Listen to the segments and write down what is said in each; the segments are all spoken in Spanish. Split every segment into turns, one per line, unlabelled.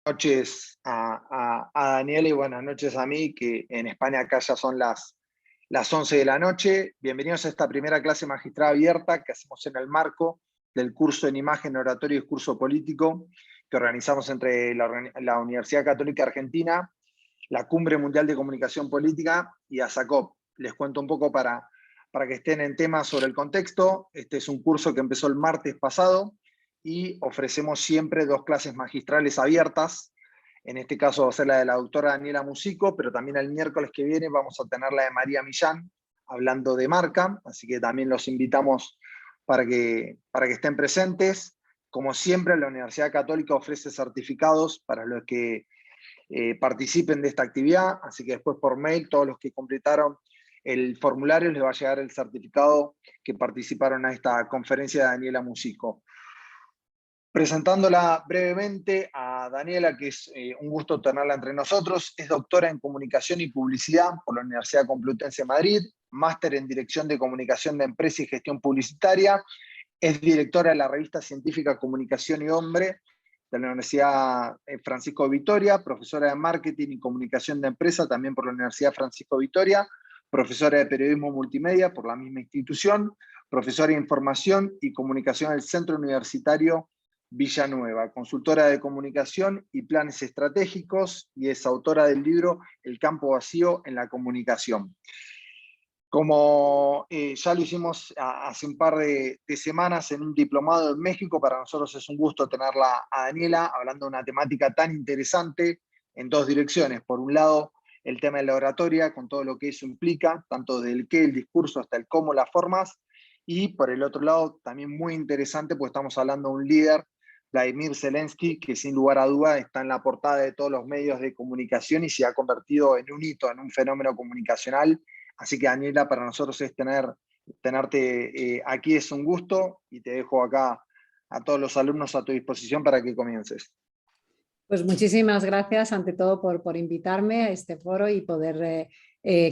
Noches a Daniela y buenas noches a mí, que en España acá ya son las 11 de la noche. Bienvenidos a esta primera clase magistrada abierta que hacemos en el marco del curso en Imagen, Oratorio y Discurso Político que organizamos entre la Universidad Católica Argentina, la Cumbre Mundial de Comunicación Política y ASACOP. Les cuento un poco para que estén en tema sobre el contexto. Este es un curso que empezó el martes pasado y ofrecemos siempre 2 clases magistrales abiertas. En este caso va a ser la de la doctora Daniela Musico, pero también el miércoles que viene vamos a tener la de María Millán, hablando de marca, así que también los invitamos para que estén presentes. Como siempre, la Universidad Católica ofrece certificados para los que participen de esta actividad, así que después por mail, todos los que completaron el formulario les va a llegar el certificado que participaron a esta conferencia de Daniela Musico. Presentándola brevemente a Daniela, que es un gusto tenerla entre nosotros, es doctora en Comunicación y Publicidad por la Universidad Complutense de Madrid, máster en Dirección de Comunicación de Empresa y Gestión Publicitaria, es directora de la revista científica Comunicación y Hombre de la Universidad Francisco de Vitoria, profesora de Marketing y Comunicación de Empresa también por la Universidad Francisco de Vitoria, profesora de Periodismo Multimedia por la misma institución, profesora de Información y Comunicación del Centro Universitario Villanueva, consultora de comunicación y planes estratégicos, y es autora del libro El campo vacío en la comunicación. Como ya lo hicimos hace un par de semanas en un diplomado en México, para nosotros es un gusto tenerla a Daniela hablando de una temática tan interesante en 2 direcciones. Por un lado, el tema de la oratoria, con todo lo que eso implica, tanto del qué, el discurso, hasta el cómo, las formas, y por el otro lado, también muy interesante, porque estamos hablando de un líder, Vladimir Zelensky, que sin lugar a duda está en la portada de todos los medios de comunicación y se ha convertido en un hito, en un fenómeno comunicacional. Así que, Daniela, para nosotros es tenerte aquí es un gusto, y te dejo acá a todos los alumnos a tu disposición para que comiences.
Pues muchísimas gracias ante todo por invitarme a este foro y poder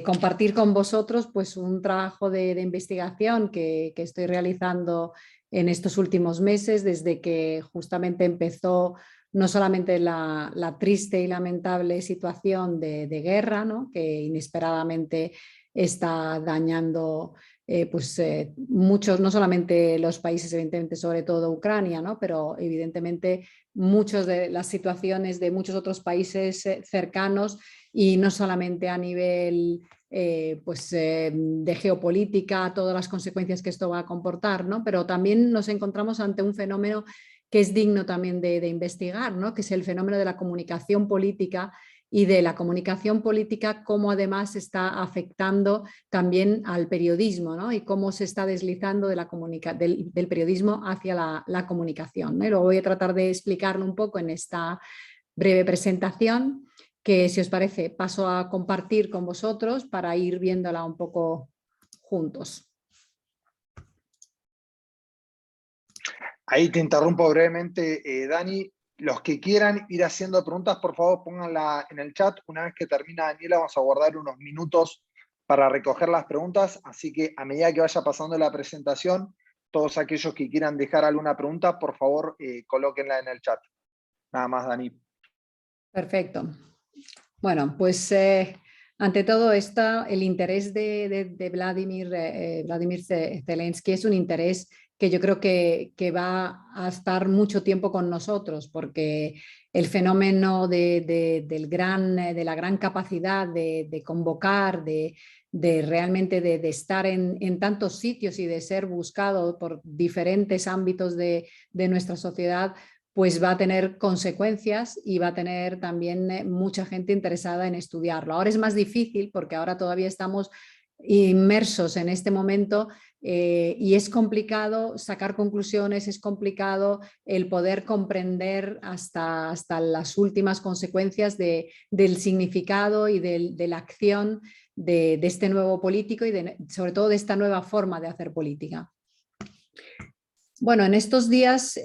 compartir con vosotros pues, un trabajo de investigación que estoy realizando en estos últimos meses, desde que justamente empezó no solamente la triste y lamentable situación de guerra, ¿no?, que inesperadamente está dañando muchos, no solamente los países, evidentemente, sobre todo Ucrania, ¿no?, pero evidentemente muchas de las situaciones de muchos otros países cercanos, y no solamente a nivel de geopolítica, todas las consecuencias que esto va a comportar, ¿no?, pero también nos encontramos ante un fenómeno que es digno también de investigar, ¿no?, que es el fenómeno de la comunicación política, y de la comunicación política, cómo además está afectando también al periodismo, ¿no?, y cómo se está deslizando del periodismo hacia la comunicación, ¿no? Y lo voy a tratar de explicarlo un poco en esta breve presentación, que, si os parece, paso a compartir con vosotros para ir viéndola un poco juntos.
Ahí te interrumpo brevemente, Dani. Los que quieran ir haciendo preguntas, por favor, pónganla en el chat. Una vez que termina Daniela, vamos a guardar unos minutos para recoger las preguntas, así que a medida que vaya pasando la presentación, todos aquellos que quieran dejar alguna pregunta, por favor, colóquenla en el chat. Nada más, Dani.
Perfecto. Bueno, pues ante todo esto, el interés de Vladimir Zelensky es un interés que yo creo que va a estar mucho tiempo con nosotros, porque el fenómeno de la gran capacidad de convocar, realmente de estar en tantos sitios y de ser buscado por diferentes ámbitos de nuestra sociedad, pues va a tener consecuencias, y va a tener también mucha gente interesada en estudiarlo. Ahora es más difícil porque ahora todavía estamos inmersos en este momento, y es complicado sacar conclusiones, es complicado el poder comprender hasta las últimas consecuencias del significado y de la acción de este nuevo político, y sobre todo de esta nueva forma de hacer política. Bueno, en estos días,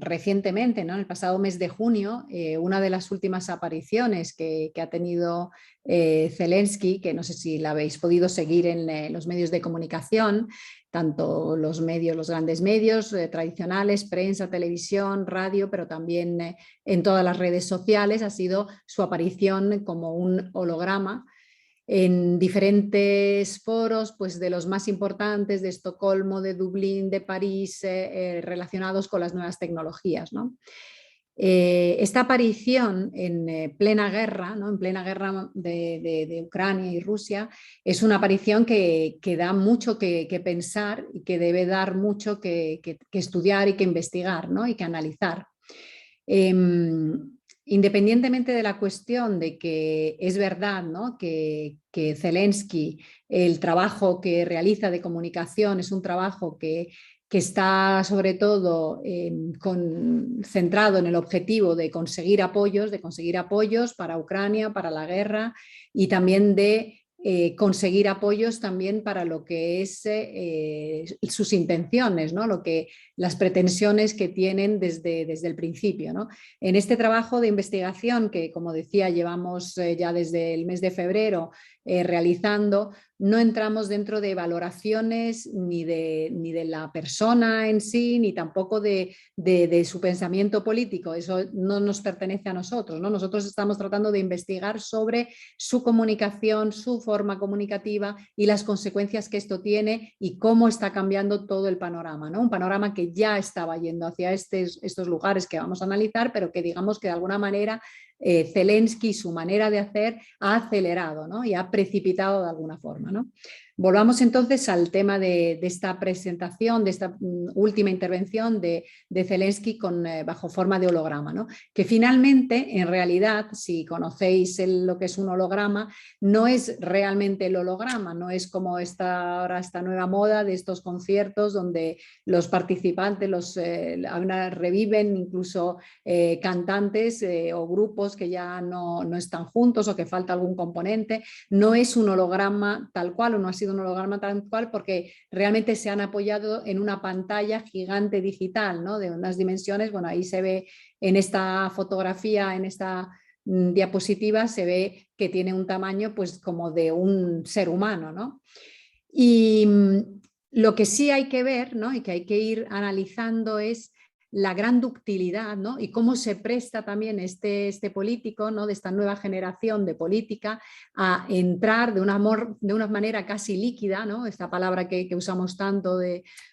recientemente, ¿no? En el pasado mes de junio, una de las últimas apariciones que ha tenido Zelensky, que no sé si la habéis podido seguir en los medios de comunicación, tanto los medios, los grandes medios tradicionales, prensa, televisión, radio, pero también en todas las redes sociales, ha sido su aparición como un holograma en diferentes foros, pues de los más importantes de Estocolmo, de Dublín, de París, relacionados con las nuevas tecnologías, ¿no? Esta aparición en plena guerra, ¿no? En plena guerra de Ucrania y Rusia, es una aparición que da mucho que pensar y que debe dar mucho que estudiar y que investigar, ¿no? Y que analizar. Independientemente de la cuestión de que es verdad, ¿no? que Zelensky, el trabajo que realiza de comunicación es un trabajo que está sobre todo centrado en el objetivo de conseguir apoyos para Ucrania, para la guerra y también de conseguir apoyos también para lo que es sus intenciones, ¿no? Las pretensiones que tienen desde el principio, ¿no? En este trabajo de investigación que, como decía, llevamos ya desde el mes de febrero realizando, no entramos dentro de valoraciones ni de la persona en sí, ni tampoco de su pensamiento político. Eso no nos pertenece a nosotros, ¿no? Nosotros estamos tratando de investigar sobre su comunicación, su forma comunicativa y las consecuencias que esto tiene y cómo está cambiando todo el panorama, ¿no? Un panorama que ya estaba yendo hacia estos lugares que vamos a analizar, pero que digamos que de alguna manera Zelensky, su manera de hacer, ha acelerado, ¿no? Y ha precipitado de alguna forma, ¿no? Volvamos entonces al tema de esta presentación, de esta última intervención de Zelensky bajo forma de holograma, ¿no? Que finalmente, en realidad, si conocéis lo que es un holograma, no es realmente el holograma, no es como ahora esta nueva moda de estos conciertos donde los participantes reviven incluso cantantes o grupos que ya no están juntos o que falta algún componente. No es un holograma tal cual o no ha sido un holograma tal cual porque realmente se han apoyado en una pantalla gigante digital, ¿no? De unas dimensiones, bueno, ahí se ve en esta fotografía, en esta diapositiva, se ve que tiene un tamaño pues como de un ser humano, ¿no? Y lo que sí hay que ver, ¿no? Y que hay que ir analizando es la gran ductilidad, ¿no? Y cómo se presta también este político, ¿no? De esta nueva generación de política a entrar de una manera casi líquida, ¿no? Esta palabra que usamos tanto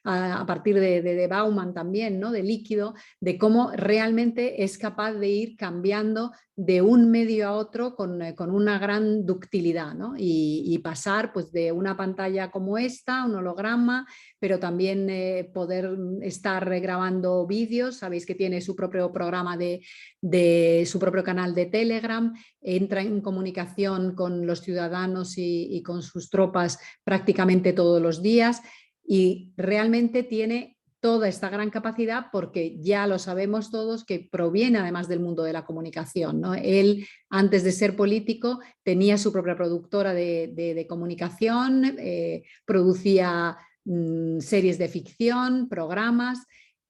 a partir de Bauman también, ¿no? De líquido, de cómo realmente es capaz de ir cambiando de un medio a otro con una gran ductilidad, ¿no? Y pasar pues, de una pantalla como esta, un holograma, pero también poder estar grabando vídeos. Sabéis que tiene su propio programa de su propio canal de Telegram, entra en comunicación con los ciudadanos y con sus tropas prácticamente todos los días y realmente tiene toda esta gran capacidad porque ya lo sabemos todos que proviene además del mundo de la comunicación, ¿no? Él, antes de ser político, tenía su propia productora de comunicación, producía series de ficción, programas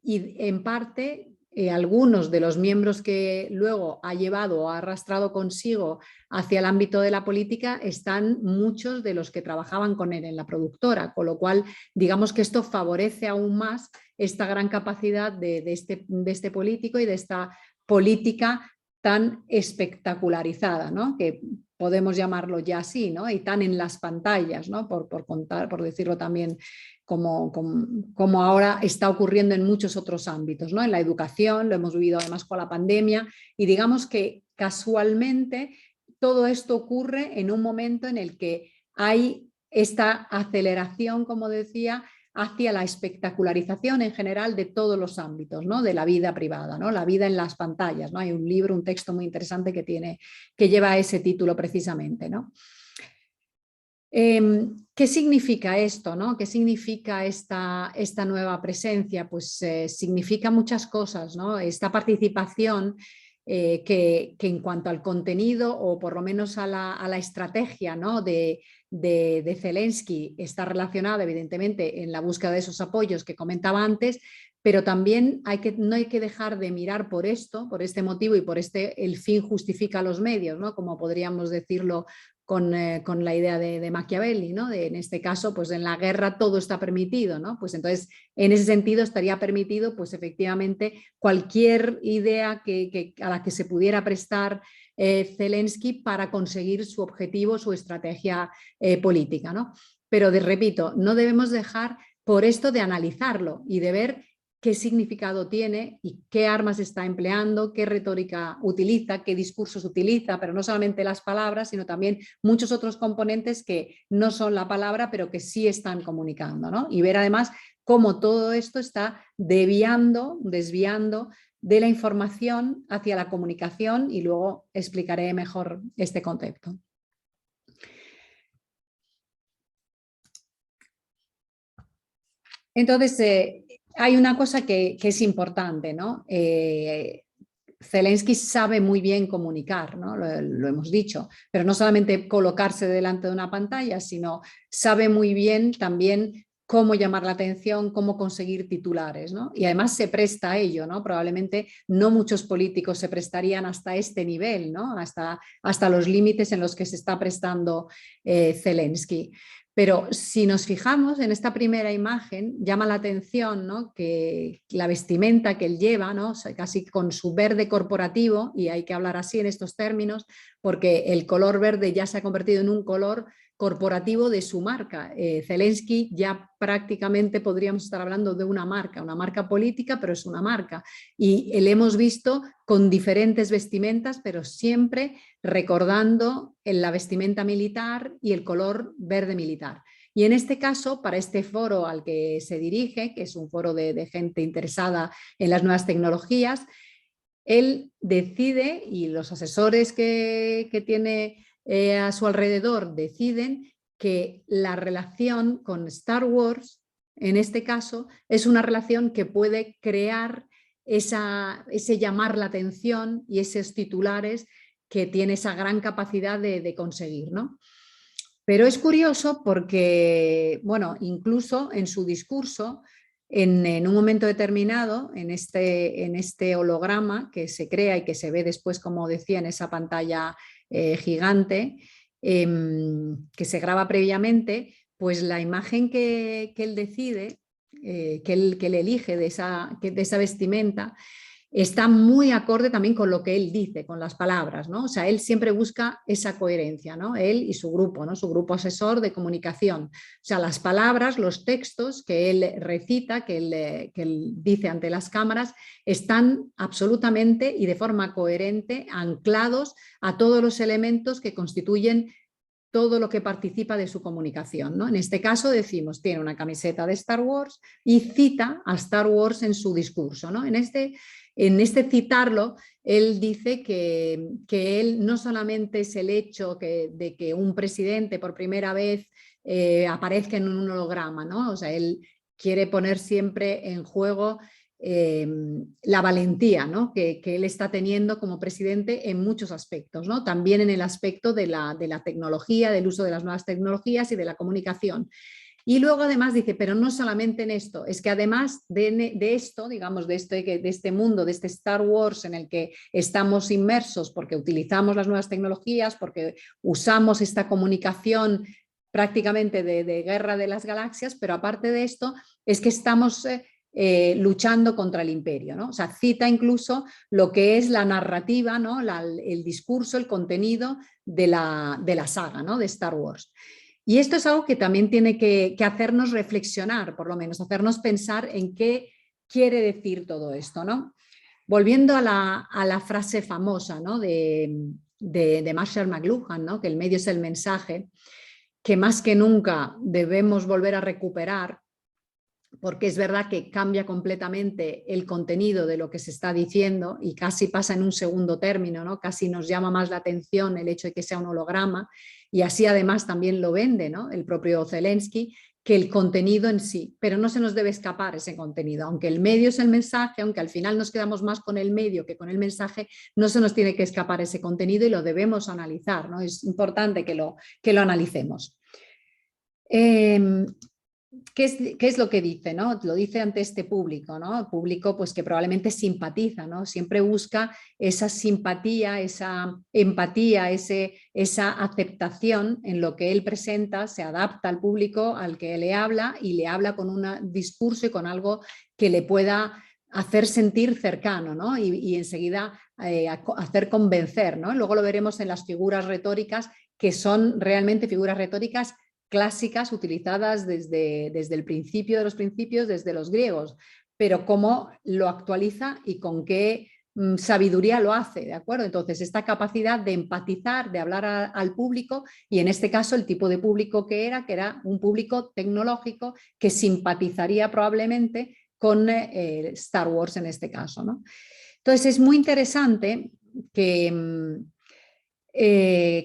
y en parte algunos de los miembros que luego ha llevado o ha arrastrado consigo hacia el ámbito de la política están muchos de los que trabajaban con él en la productora, con lo cual digamos que esto favorece aún más esta gran capacidad de este político y de esta política tan espectacularizada, ¿no? Que podemos llamarlo ya así, ¿no? Y tan en las pantallas, ¿no? Por decirlo también como ahora está ocurriendo en muchos otros ámbitos, ¿no? En la educación, lo hemos vivido además con la pandemia y digamos que casualmente todo esto ocurre en un momento en el que hay esta aceleración, como decía, hacia la espectacularización en general de todos los ámbitos, ¿no? De la vida privada, ¿no? La vida en las pantallas, ¿no? Hay un libro, un texto muy interesante que lleva ese título precisamente, ¿no? ¿Qué significa esto, ¿no? ¿Qué significa esta nueva presencia? Pues significa muchas cosas, ¿no? Esta participación que en cuanto al contenido o por lo menos a la estrategia, ¿no?, de Zelensky está relacionada evidentemente en la búsqueda de esos apoyos que comentaba antes, pero también no hay que dejar de mirar por esto, por este motivo y por el fin justifica los medios, ¿no?, como podríamos decirlo con la idea de Machiavelli, ¿no?, en este caso, pues en la guerra todo está permitido, ¿no? Pues entonces, en ese sentido estaría permitido, pues efectivamente, cualquier idea a la que se pudiera prestar Zelensky para conseguir su objetivo, su estrategia política, ¿no? Pero repito, no debemos dejar por esto de analizarlo y de ver qué significado tiene y qué armas está empleando, qué retórica utiliza, qué discursos utiliza, pero no solamente las palabras, sino también muchos otros componentes que no son la palabra, pero que sí están comunicando, ¿no? Y ver además cómo todo esto está desviando de la información hacia la comunicación, y luego explicaré mejor este concepto. Entonces, hay una cosa que es importante, ¿no? Zelensky sabe muy bien comunicar, ¿no? Lo hemos dicho, pero no solamente colocarse delante de una pantalla, sino sabe muy bien también cómo llamar la atención, cómo conseguir titulares, ¿no? Y además se presta a ello, ¿no? Probablemente no muchos políticos se prestarían hasta este nivel, ¿no? Hasta los límites en los que se está prestando Zelensky. Pero si nos fijamos en esta primera imagen, llama la atención, ¿no?, que la vestimenta que él lleva, ¿no?, casi con su verde corporativo, y hay que hablar así en estos términos, porque el color verde ya se ha convertido en un color corporativo de su marca. Zelensky ya prácticamente podríamos estar hablando de una marca política, pero es una marca. Y le hemos visto con diferentes vestimentas, pero siempre recordando en la vestimenta militar y el color verde militar. Y en este caso, para este foro al que se dirige, que es un foro de gente interesada en las nuevas tecnologías, él decide, y los asesores que tiene a su alrededor deciden, que la relación con Star Wars, en este caso, es una relación que puede crear ese llamar la atención y esos titulares que tiene esa gran capacidad de conseguir, ¿no? Pero es curioso porque, bueno, incluso en su discurso, en un momento determinado, en este holograma que se crea y que se ve después, como decía, en esa pantalla gigante, que se graba previamente, pues la imagen que él decide, que él elige de esa vestimenta, está muy acorde también con lo que él dice, con las palabras, ¿no? O sea, él siempre busca esa coherencia, ¿no? Él y su grupo, ¿no?, su grupo asesor de comunicación. O sea, las palabras, los textos que él recita, que él dice ante las cámaras, están absolutamente y de forma coherente anclados a todos los elementos que constituyen todo lo que participa de su comunicación, ¿no? En este caso decimos, tiene una camiseta de Star Wars y cita a Star Wars en su discurso, ¿no? En este citarlo, él dice que él no solamente es el hecho de que un presidente por primera vez aparezca en un holograma, ¿no? O sea, él quiere poner siempre en juego la valentía, ¿no?, que él está teniendo como presidente en muchos aspectos, ¿no? También en el aspecto de la tecnología, del uso de las nuevas tecnologías y de la comunicación. Y luego además dice, pero no solamente en esto, es que además de esto, digamos, de este mundo, de este Star Wars en el que estamos inmersos porque utilizamos las nuevas tecnologías, porque usamos esta comunicación prácticamente de guerra de las galaxias, pero aparte de esto es que estamos luchando contra el imperio, ¿no? O sea, cita incluso lo que es la narrativa, ¿no?, el discurso, el contenido de la saga, ¿no?, de Star Wars. Y esto es algo que también tiene que hacernos reflexionar, por lo menos, hacernos pensar en qué quiere decir todo esto, ¿no? Volviendo a la frase famosa, ¿no?, de Marshall McLuhan, ¿no?, que el medio es el mensaje, que más que nunca debemos volver a recuperar, porque es verdad que cambia completamente el contenido de lo que se está diciendo y casi pasa en un segundo término, ¿no? Casi nos llama más la atención el hecho de que sea un holograma, y así además también lo vende, ¿no?, el propio Zelensky, que el contenido en sí, pero no se nos debe escapar ese contenido, aunque el medio es el mensaje, aunque al final nos quedamos más con el medio que con el mensaje, no se nos tiene que escapar ese contenido y lo debemos analizar, ¿no? Es importante que lo analicemos. ¿Qué es lo que dice, ¿no? Lo dice ante este público, ¿no? El público pues, que probablemente simpatiza, ¿no? Siempre busca esa simpatía, esa empatía, esa aceptación en lo que él presenta, se adapta al público al que le habla y le habla con un discurso y con algo que le pueda hacer sentir cercano, ¿no? Y enseguida hacer convencer, ¿no? Luego lo veremos en las figuras retóricas, que son realmente figuras retóricas clásicas utilizadas desde el principio de los principios, desde los griegos, pero cómo lo actualiza y con qué sabiduría lo hace, ¿de acuerdo? Entonces, esta capacidad de empatizar, de hablar al público, y en este caso el tipo de público que era un público tecnológico que simpatizaría probablemente con Star Wars en este caso, ¿no? Entonces, es muy interesante que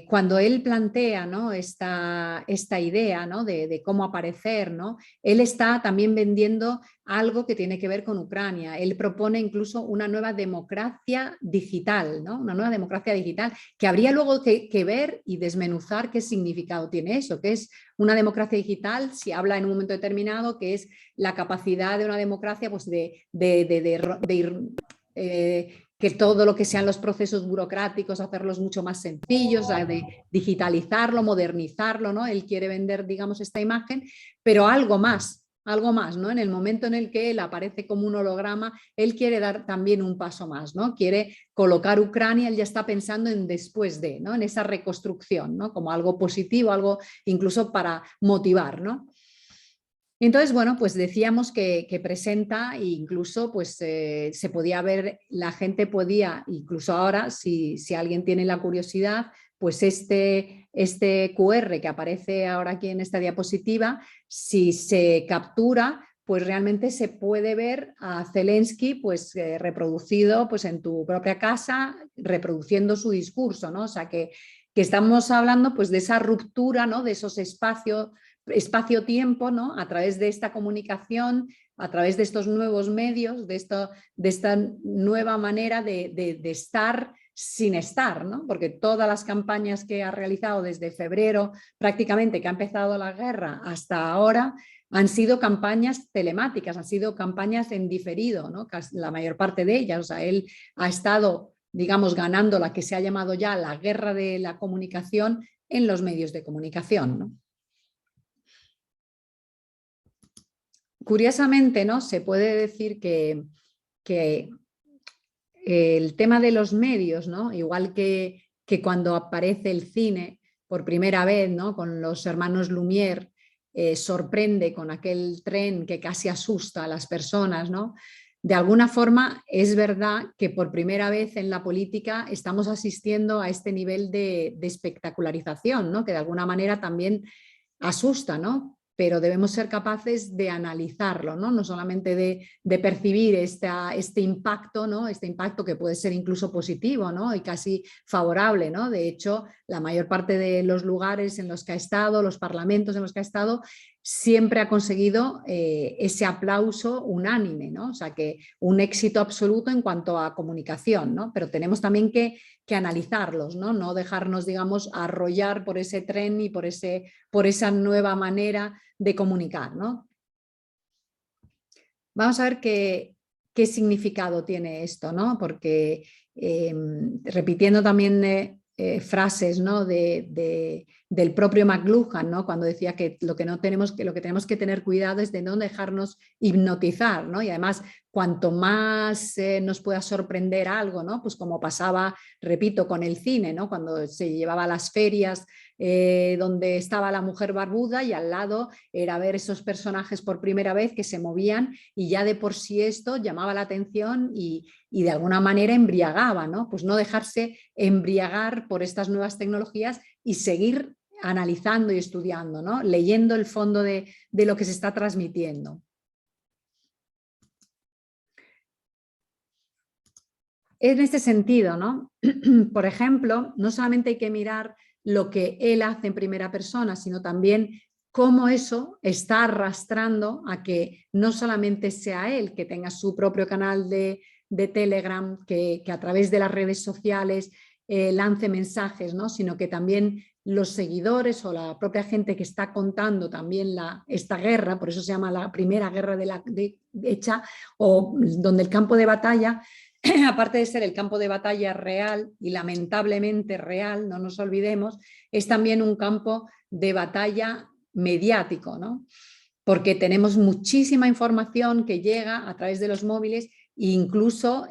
cuando él plantea, ¿no? esta idea, ¿no? de cómo aparecer, ¿no? Él está también vendiendo algo que tiene que ver con Ucrania. Él propone incluso una nueva democracia digital, ¿no? Una nueva democracia digital, que habría luego que ver y desmenuzar qué significado tiene eso, que es una democracia digital, si habla en un momento determinado, que es la capacidad de una democracia pues, que todo lo que sean los procesos burocráticos, hacerlos mucho más sencillos, de digitalizarlo, modernizarlo, ¿no? Él quiere vender, digamos, esta imagen, pero algo más, ¿no? En el momento en el que él aparece como un holograma, él quiere dar también un paso más, ¿no? Quiere colocar Ucrania, él ya está pensando en después de, ¿no? En esa reconstrucción, ¿no? Como algo positivo, algo incluso para motivar, ¿no? Entonces, bueno, pues decíamos que presenta e incluso pues se podía ver, la gente podía, incluso ahora, si alguien tiene la curiosidad, pues este QR que aparece ahora aquí en esta diapositiva, si se captura, pues realmente se puede ver a Zelensky pues reproducido pues en tu propia casa, reproduciendo su discurso, ¿no? O sea que estamos hablando pues de esa ruptura, ¿no? De esos espacio-tiempo, ¿no? A través de esta comunicación, a través de estos nuevos medios, de esta nueva manera de estar sin estar, ¿no? Porque todas las campañas que ha realizado desde febrero, prácticamente que ha empezado la guerra hasta ahora, han sido campañas telemáticas, han sido campañas en diferido, ¿no? La mayor parte de ellas. O sea, él ha estado, digamos, ganando la que se ha llamado ya la guerra de la comunicación en los medios de comunicación, ¿no? Curiosamente, ¿no? Se puede decir que el tema de los medios, ¿no? Igual que cuando aparece el cine por primera vez, ¿no? Con los hermanos Lumière, sorprende con aquel tren que casi asusta a las personas, ¿no? De alguna forma es verdad que por primera vez en la política estamos asistiendo a este nivel de espectacularización, ¿no? Que de alguna manera también asusta, ¿no? Pero debemos ser capaces de analizarlo, ¿no? No solamente de percibir este impacto, ¿no? Este impacto que puede ser incluso positivo, ¿no? Y casi favorable, ¿no? De hecho, la mayor parte de los lugares en los que ha estado, los parlamentos en los que ha estado, siempre ha conseguido ese aplauso unánime, ¿no? O sea, que un éxito absoluto en cuanto a comunicación, ¿no? Pero tenemos también que analizarlos, ¿no? No dejarnos, digamos, arrollar por ese tren y por esa nueva manera de comunicar, ¿no? Vamos a ver qué significado tiene esto, ¿no? Porque repitiendo también frases, ¿no? del propio McLuhan, ¿no? Cuando decía que lo que tenemos que tener cuidado es de no dejarnos hipnotizar, ¿no? Y además, cuanto más nos pueda sorprender algo, ¿no? Pues como pasaba, repito, con el cine, ¿no? Cuando se llevaba a las ferias donde estaba la mujer barbuda y al lado era ver esos personajes por primera vez que se movían y ya de por sí esto llamaba la atención y de alguna manera embriagaba, ¿no? Pues no dejarse embriagar por estas nuevas tecnologías y seguir analizando y estudiando, ¿no? Leyendo el fondo de lo que se está transmitiendo. En este sentido, ¿no? Por ejemplo, no solamente hay que mirar lo que él hace en primera persona, sino también cómo eso está arrastrando a que no solamente sea él que tenga su propio canal de Telegram, que a través de las redes sociales lance mensajes, ¿no? Sino que también los seguidores o la propia gente que está contando también esta guerra, por eso se llama la primera guerra hecha, o donde el campo de batalla, aparte de ser el campo de batalla real y lamentablemente real, no nos olvidemos, es también un campo de batalla mediático, ¿no? Porque tenemos muchísima información que llega a través de los móviles, incluso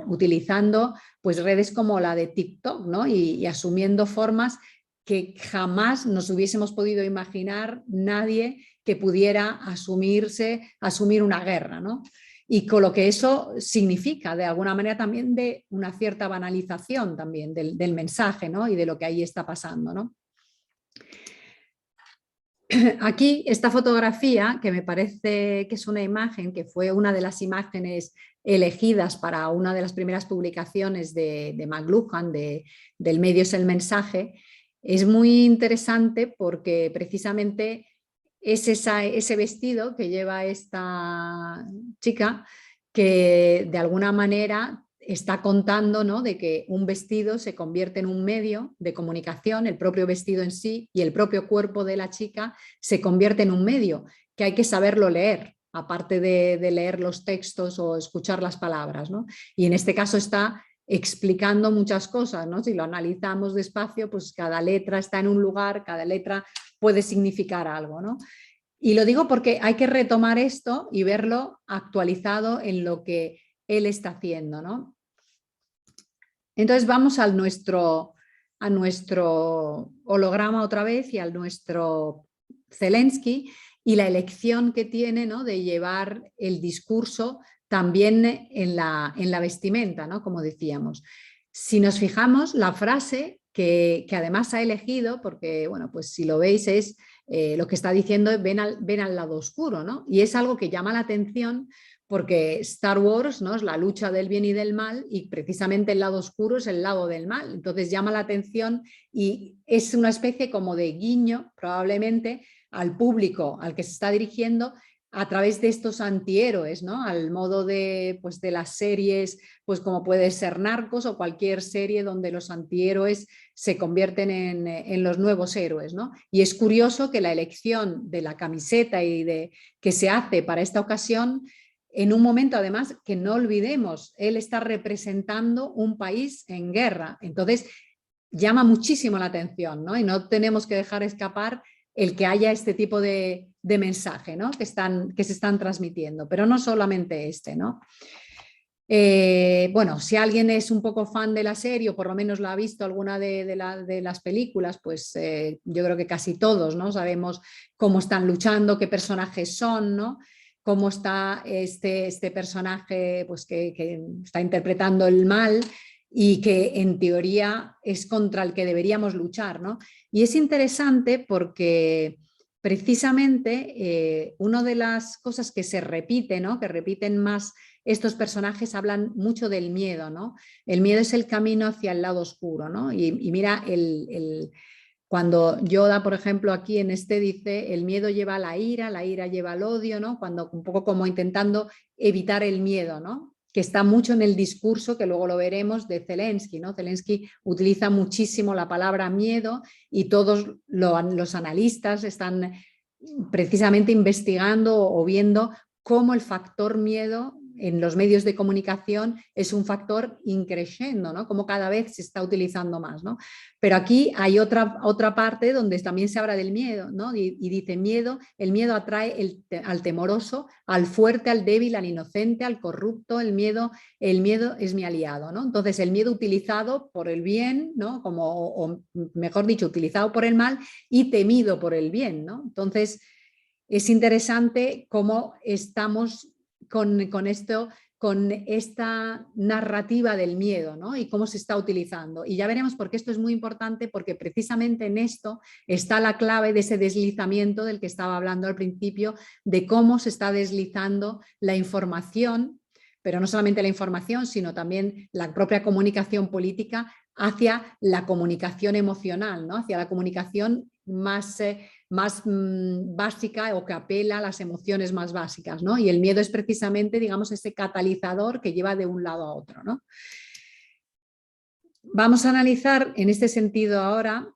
utilizando pues, redes como la de TikTok, ¿no? y asumiendo formas que jamás nos hubiésemos podido imaginar nadie que pudiera asumir una guerra, ¿no? Y con lo que eso significa, de alguna manera también de una cierta banalización también del mensaje, ¿no? Y de lo que ahí está pasando, ¿no? Aquí esta fotografía, que me parece que es una imagen, que fue una de las imágenes elegidas para una de las primeras publicaciones de McLuhan, del medio es el mensaje, es muy interesante porque precisamente es ese vestido que lleva esta chica que de alguna manera está contando, ¿no? De que un vestido se convierte en un medio de comunicación, el propio vestido en sí y el propio cuerpo de la chica se convierte en un medio, que hay que saberlo leer, aparte de leer los textos o escuchar las palabras, ¿no? Y en este caso está explicando muchas cosas, ¿no? Si lo analizamos despacio, pues cada letra está en un lugar, cada letra puede significar algo, ¿no? Y lo digo porque hay que retomar esto y verlo actualizado en lo que él está haciendo, ¿no? Entonces vamos a nuestro holograma otra vez y al nuestro Zelensky y la elección que tiene, ¿no? De llevar el discurso también en la vestimenta, ¿no? Como decíamos. Si nos fijamos, la frase que además ha elegido, porque bueno, pues si lo veis es lo que está diciendo, ven al lado oscuro, ¿no? Y es algo que llama la atención porque Star Wars, ¿no? Es la lucha del bien y del mal y precisamente el lado oscuro es el lado del mal. Entonces llama la atención y es una especie como de guiño probablemente al público al que se está dirigiendo a través de estos antihéroes, ¿no? Al modo de, pues, de las series, pues como puede ser Narcos o cualquier serie donde los antihéroes se convierten en los nuevos héroes, ¿no? Y es curioso que la elección de la camiseta que se hace para esta ocasión, en un momento además que no olvidemos, él está representando un país en guerra, entonces llama muchísimo la atención, ¿no? Y no tenemos que dejar escapar el que haya este tipo de mensaje, ¿no? que se están transmitiendo, pero no solamente este, ¿no? Bueno, si alguien es un poco fan de la serie o por lo menos la ha visto alguna de las películas, pues yo creo que casi todos, ¿no? Sabemos cómo están luchando, qué personajes son, ¿no? Cómo está este personaje pues, que está interpretando el mal y que en teoría es contra el que deberíamos luchar, ¿no? Y es interesante porque precisamente una de las cosas que se repite, ¿no? Que repiten más estos personajes, hablan mucho del miedo, ¿no? El miedo es el camino hacia el lado oscuro, ¿no? Y mira, cuando Yoda, por ejemplo, aquí en este dice, el miedo lleva a la ira lleva al odio, ¿no? Cuando un poco como intentando evitar el miedo, ¿no? Que está mucho en el discurso, que luego lo veremos, de Zelensky, ¿no? Zelensky utiliza muchísimo la palabra miedo y todos los analistas están precisamente investigando o viendo cómo el factor miedo en los medios de comunicación es un factor increciendo, ¿no? Como cada vez se está utilizando más, ¿no? Pero aquí hay otra parte donde también se habla del miedo, ¿no? Y dice miedo, el miedo atrae al temoroso, al fuerte, al débil, al inocente, al corrupto, el miedo es mi aliado, ¿no? Entonces el miedo utilizado por el bien, ¿no? O mejor dicho, utilizado por el mal y temido por el bien, ¿no? Entonces es interesante cómo estamos con esta narrativa del miedo, ¿no? Y cómo se está utilizando. Y ya veremos por qué esto es muy importante, porque precisamente en esto está la clave de ese deslizamiento del que estaba hablando al principio, de cómo se está deslizando la información, pero no solamente la información, sino también la propia comunicación política hacia la comunicación emocional, ¿no? Hacia la comunicación más básica o que apela a las emociones más básicas, ¿no? Y el miedo es precisamente, digamos, ese catalizador que lleva de un lado a otro, ¿no? Vamos a analizar en este sentido ahora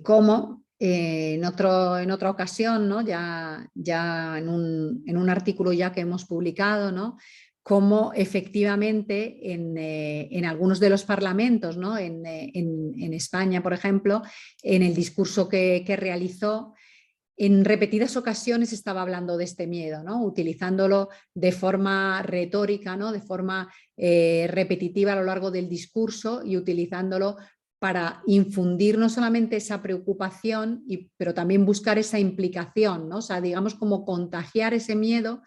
cómo en otra ocasión, ¿no? ya en un artículo ya que hemos publicado, ¿no? Cómo efectivamente en algunos de los parlamentos, ¿no? en España, por ejemplo, en el discurso que realizó, en repetidas ocasiones estaba hablando de este miedo, ¿no? Utilizándolo de forma retórica, ¿no? De forma repetitiva a lo largo del discurso y utilizándolo para infundir no solamente esa preocupación, pero también buscar esa implicación, ¿no? O sea, digamos como contagiar ese miedo,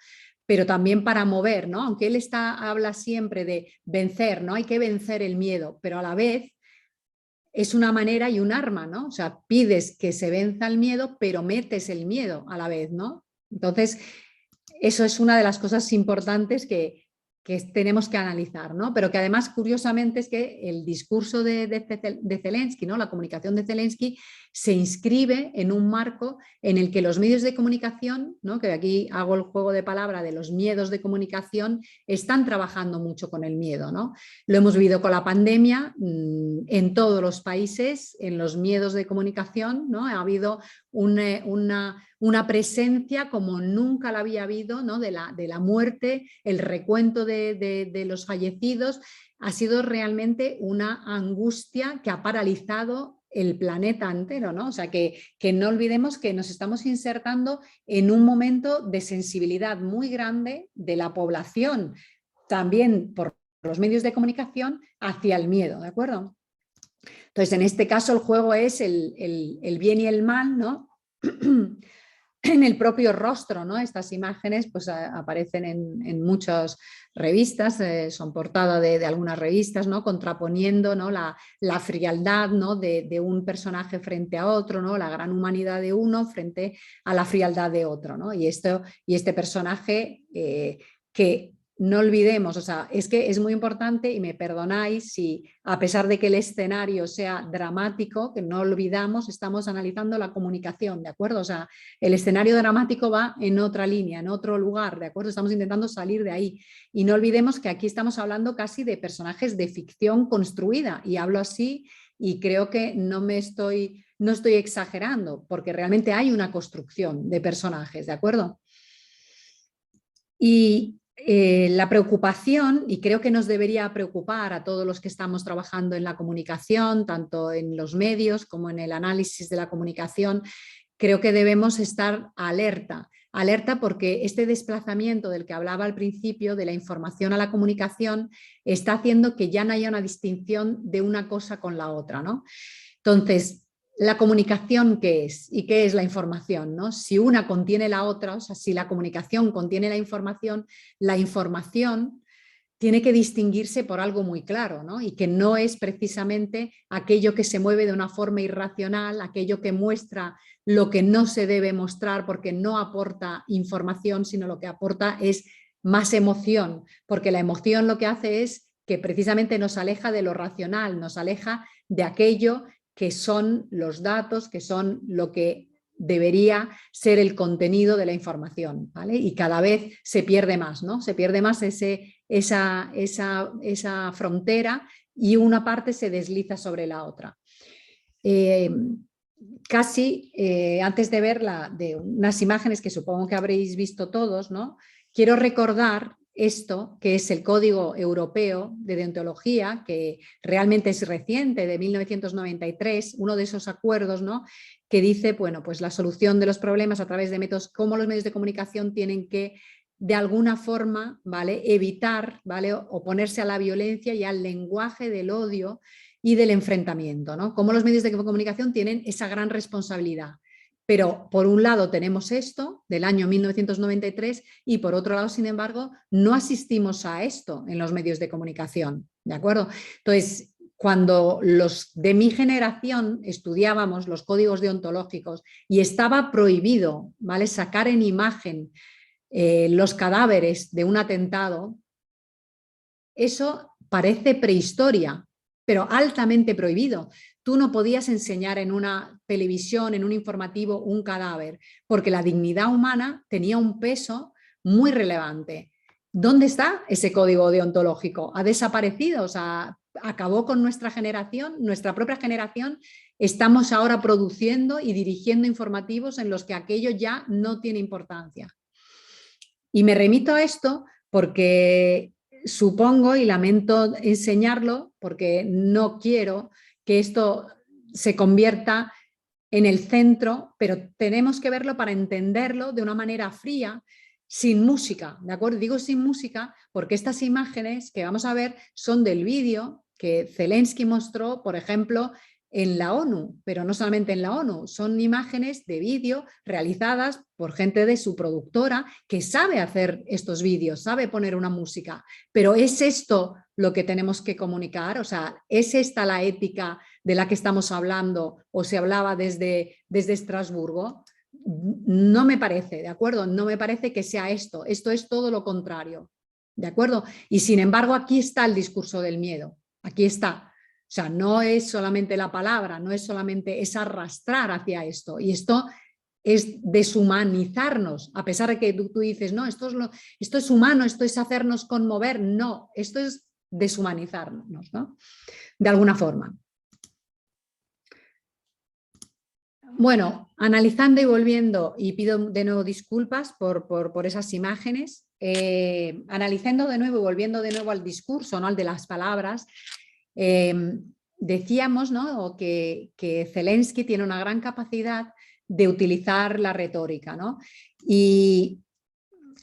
pero también para mover, ¿no? Aunque él habla siempre de vencer, ¿no? Hay que vencer el miedo, pero a la vez es una manera y un arma, ¿no? O sea, pides que se venza el miedo, pero metes el miedo a la vez, ¿no? Entonces, eso es una de las cosas importantes que tenemos que analizar, ¿no? Pero que además, curiosamente, es que el discurso de Zelensky, ¿no? La comunicación de Zelensky se inscribe en un marco en el que los medios de comunicación, ¿no? Que aquí hago el juego de palabra de los miedos de comunicación, están trabajando mucho con el miedo, ¿no? Lo hemos vivido con la pandemia en todos los países, en los miedos de comunicación, ¿no? Ha habido una presencia como nunca la había habido, ¿no? de la muerte, el recuento de los fallecidos, ha sido realmente una angustia que ha paralizado el planeta entero, ¿no? O sea, que no olvidemos que nos estamos insertando en un momento de sensibilidad muy grande de la población, también por los medios de comunicación, hacia el miedo, ¿de acuerdo? Entonces, en este caso el juego es el bien y el mal, ¿no? En el propio rostro, ¿no? Estas imágenes pues, aparecen en muchas revistas, son portada de algunas revistas, ¿no? Contraponiendo, ¿no? la frialdad, ¿no? de un personaje frente a otro, ¿no? La gran humanidad de uno frente a la frialdad de otro, ¿no? Y este personaje que no olvidemos, o sea, es que es muy importante y me perdonáis si a pesar de que el escenario sea dramático, que no olvidamos, estamos analizando la comunicación, ¿de acuerdo? O sea, el escenario dramático va en otra línea, en otro lugar, ¿de acuerdo? Estamos intentando salir de ahí y no olvidemos que aquí estamos hablando casi de personajes de ficción construida y hablo así y creo que no estoy exagerando porque realmente hay una construcción de personajes, ¿de acuerdo? Y la preocupación, y creo que nos debería preocupar a todos los que estamos trabajando en la comunicación, tanto en los medios como en el análisis de la comunicación, creo que debemos estar alerta porque este desplazamiento del que hablaba al principio, de la información a la comunicación, está haciendo que ya no haya una distinción de una cosa con la otra, ¿no? Entonces, la comunicación, ¿qué es? ¿Y qué es la información? ¿No? Si una contiene la otra, o sea, si la comunicación contiene la información tiene que distinguirse por algo muy claro, ¿no? Y que no es precisamente aquello que se mueve de una forma irracional, aquello que muestra lo que no se debe mostrar porque no aporta información, sino lo que aporta es más emoción, porque la emoción lo que hace es que precisamente nos aleja de lo racional, nos aleja de aquello que son los datos, que son lo que debería ser el contenido de la información, ¿vale? Y cada vez se pierde más, ¿no? Se pierde más esa frontera y una parte se desliza sobre la otra. Antes de ver de unas imágenes que supongo que habréis visto todos, ¿no? Quiero recordar esto, que es el Código Europeo de Deontología, que realmente es reciente, de 1993, uno de esos acuerdos, ¿no? Que dice, bueno, pues la solución de los problemas a través de métodos, cómo los medios de comunicación tienen que de alguna forma, ¿vale? Evitar, ¿vale? Oponerse a la violencia y al lenguaje del odio y del enfrentamiento, ¿no? Cómo los medios de comunicación tienen esa gran responsabilidad. Pero por un lado tenemos esto del año 1993 y por otro lado, sin embargo, no asistimos a esto en los medios de comunicación, ¿de acuerdo? Entonces, cuando los de mi generación estudiábamos los códigos deontológicos y estaba prohibido, ¿vale? Sacar en imagen los cadáveres de un atentado, eso parece prehistoria, pero altamente prohibido. Tú no podías enseñar en una televisión, en un informativo, un cadáver, porque la dignidad humana tenía un peso muy relevante. ¿Dónde está ese código deontológico? ¿Ha desaparecido? O sea, acabó con nuestra generación, nuestra propia generación. Estamos ahora produciendo y dirigiendo informativos en los que aquello ya no tiene importancia. Y me remito a esto porque supongo y lamento enseñarlo porque no quiero que esto se convierta en el centro, pero tenemos que verlo para entenderlo de una manera fría, sin música, ¿de acuerdo? Digo sin música porque estas imágenes que vamos a ver son del vídeo que Zelensky mostró, por ejemplo, en la ONU, pero no solamente en la ONU, son imágenes de vídeo realizadas por gente de su productora que sabe hacer estos vídeos, sabe poner una música, pero ¿es esto lo que tenemos que comunicar? O sea, ¿es esta la ética de la que estamos hablando o se hablaba desde Estrasburgo? No me parece, ¿de acuerdo? No me parece que sea esto es todo lo contrario, ¿de acuerdo? Y sin embargo aquí está el discurso del miedo, aquí está. O sea, no es solamente la palabra, no es solamente, es arrastrar hacia esto. Y esto es deshumanizarnos, a pesar de que tú dices, no, esto es humano, esto es hacernos conmover. No, esto es deshumanizarnos, ¿no? De alguna forma. Bueno, analizando y volviendo, y pido de nuevo disculpas por esas imágenes, analizando de nuevo y volviendo de nuevo al discurso, ¿no? Al de las palabras, decíamos, ¿no? que Zelensky tiene una gran capacidad de utilizar la retórica, ¿no? Y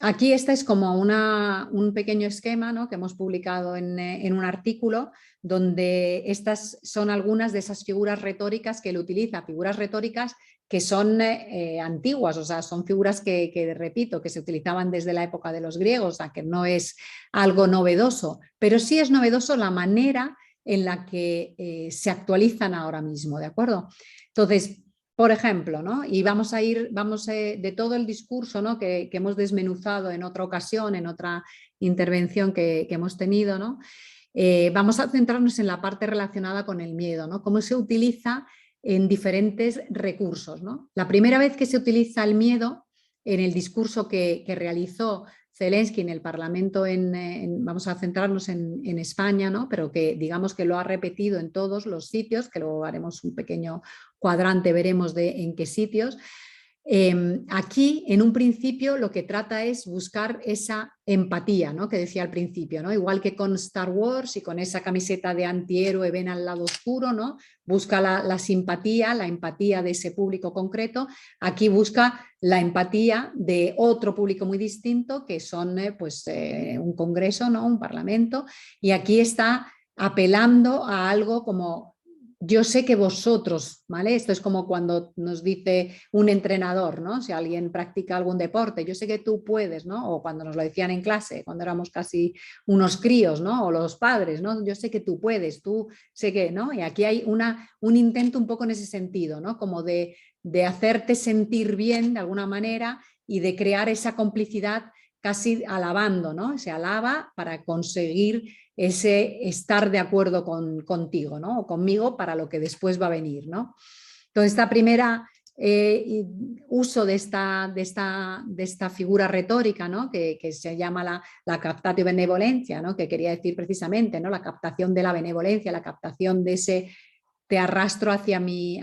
aquí este es como un pequeño esquema, ¿no? Que hemos publicado en un artículo donde estas son algunas de esas figuras retóricas que él utiliza, figuras retóricas que son antiguas, o sea, son figuras que, repito, que se utilizaban desde la época de los griegos, o sea, que no es algo novedoso, pero sí es novedoso la manera en la que se actualizan ahora mismo, ¿de acuerdo? Entonces, por ejemplo, ¿no? Y vamos de todo el discurso, ¿no? que hemos desmenuzado en otra ocasión, en otra intervención que hemos tenido, ¿no? Vamos a centrarnos en la parte relacionada con el miedo, ¿no? Cómo se utiliza en diferentes recursos, ¿no? La primera vez que se utiliza el miedo en el discurso que realizó Zelensky en el Parlamento, vamos a centrarnos en España, ¿no? Pero que digamos que lo ha repetido en todos los sitios, que luego haremos un pequeño cuadrante, veremos en qué sitios. Aquí, en un principio, lo que trata es buscar esa empatía, ¿no? Que decía al principio, ¿no? Igual que con Star Wars y con esa camiseta de antihéroe ven al lado oscuro, ¿no? Busca la simpatía, la empatía de ese público concreto. Aquí busca la empatía de otro público muy distinto, que son un congreso, ¿no? Un parlamento, y aquí está apelando a algo como: yo sé que vosotros, ¿vale? Esto es como cuando nos dice un entrenador, ¿no? Si alguien practica algún deporte, yo sé que tú puedes, ¿no? O cuando nos lo decían en clase, cuando éramos casi unos críos, ¿no? O los padres, ¿no? Yo sé que tú puedes, tú sé que, ¿no? Y aquí hay un intento un poco en ese sentido, ¿no? Como de hacerte sentir bien de alguna manera y de crear esa complicidad casi alabando, ¿no? Se alaba para conseguir ese estar de acuerdo contigo, ¿no? O conmigo para lo que después va a venir, ¿no? Entonces, esta primera uso de esta figura retórica, ¿no? que se llama la captatio benevolencia, ¿no? Que quería decir precisamente, ¿no? La captación de la benevolencia, la captación de ese te arrastro hacia mi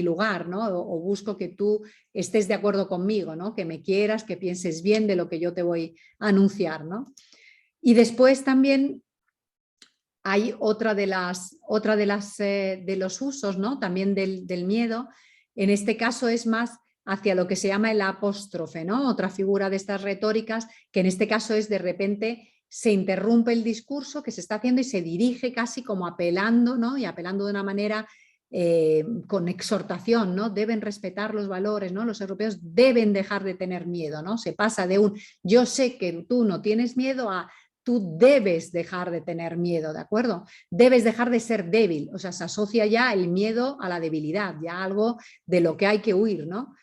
lugar, ¿no? O busco que tú estés de acuerdo conmigo, ¿no? Que me quieras, que pienses bien de lo que yo te voy a anunciar, ¿no? Y después también hay otra de los usos, ¿no? También del miedo. En este caso es más hacia lo que se llama el apóstrofe, ¿no? Otra figura de estas retóricas, que en este caso es de repente se interrumpe el discurso que se está haciendo y se dirige casi como apelando, ¿no? Y apelando de una manera con exhortación, ¿no? Deben respetar los valores, ¿no? Los europeos deben dejar de tener miedo, ¿no? Se pasa de un yo sé que tú no tienes miedo a tú debes dejar de tener miedo, ¿de acuerdo? Debes dejar de ser débil, o sea, se asocia ya el miedo a la debilidad, ya algo de lo que hay que huir, ¿no?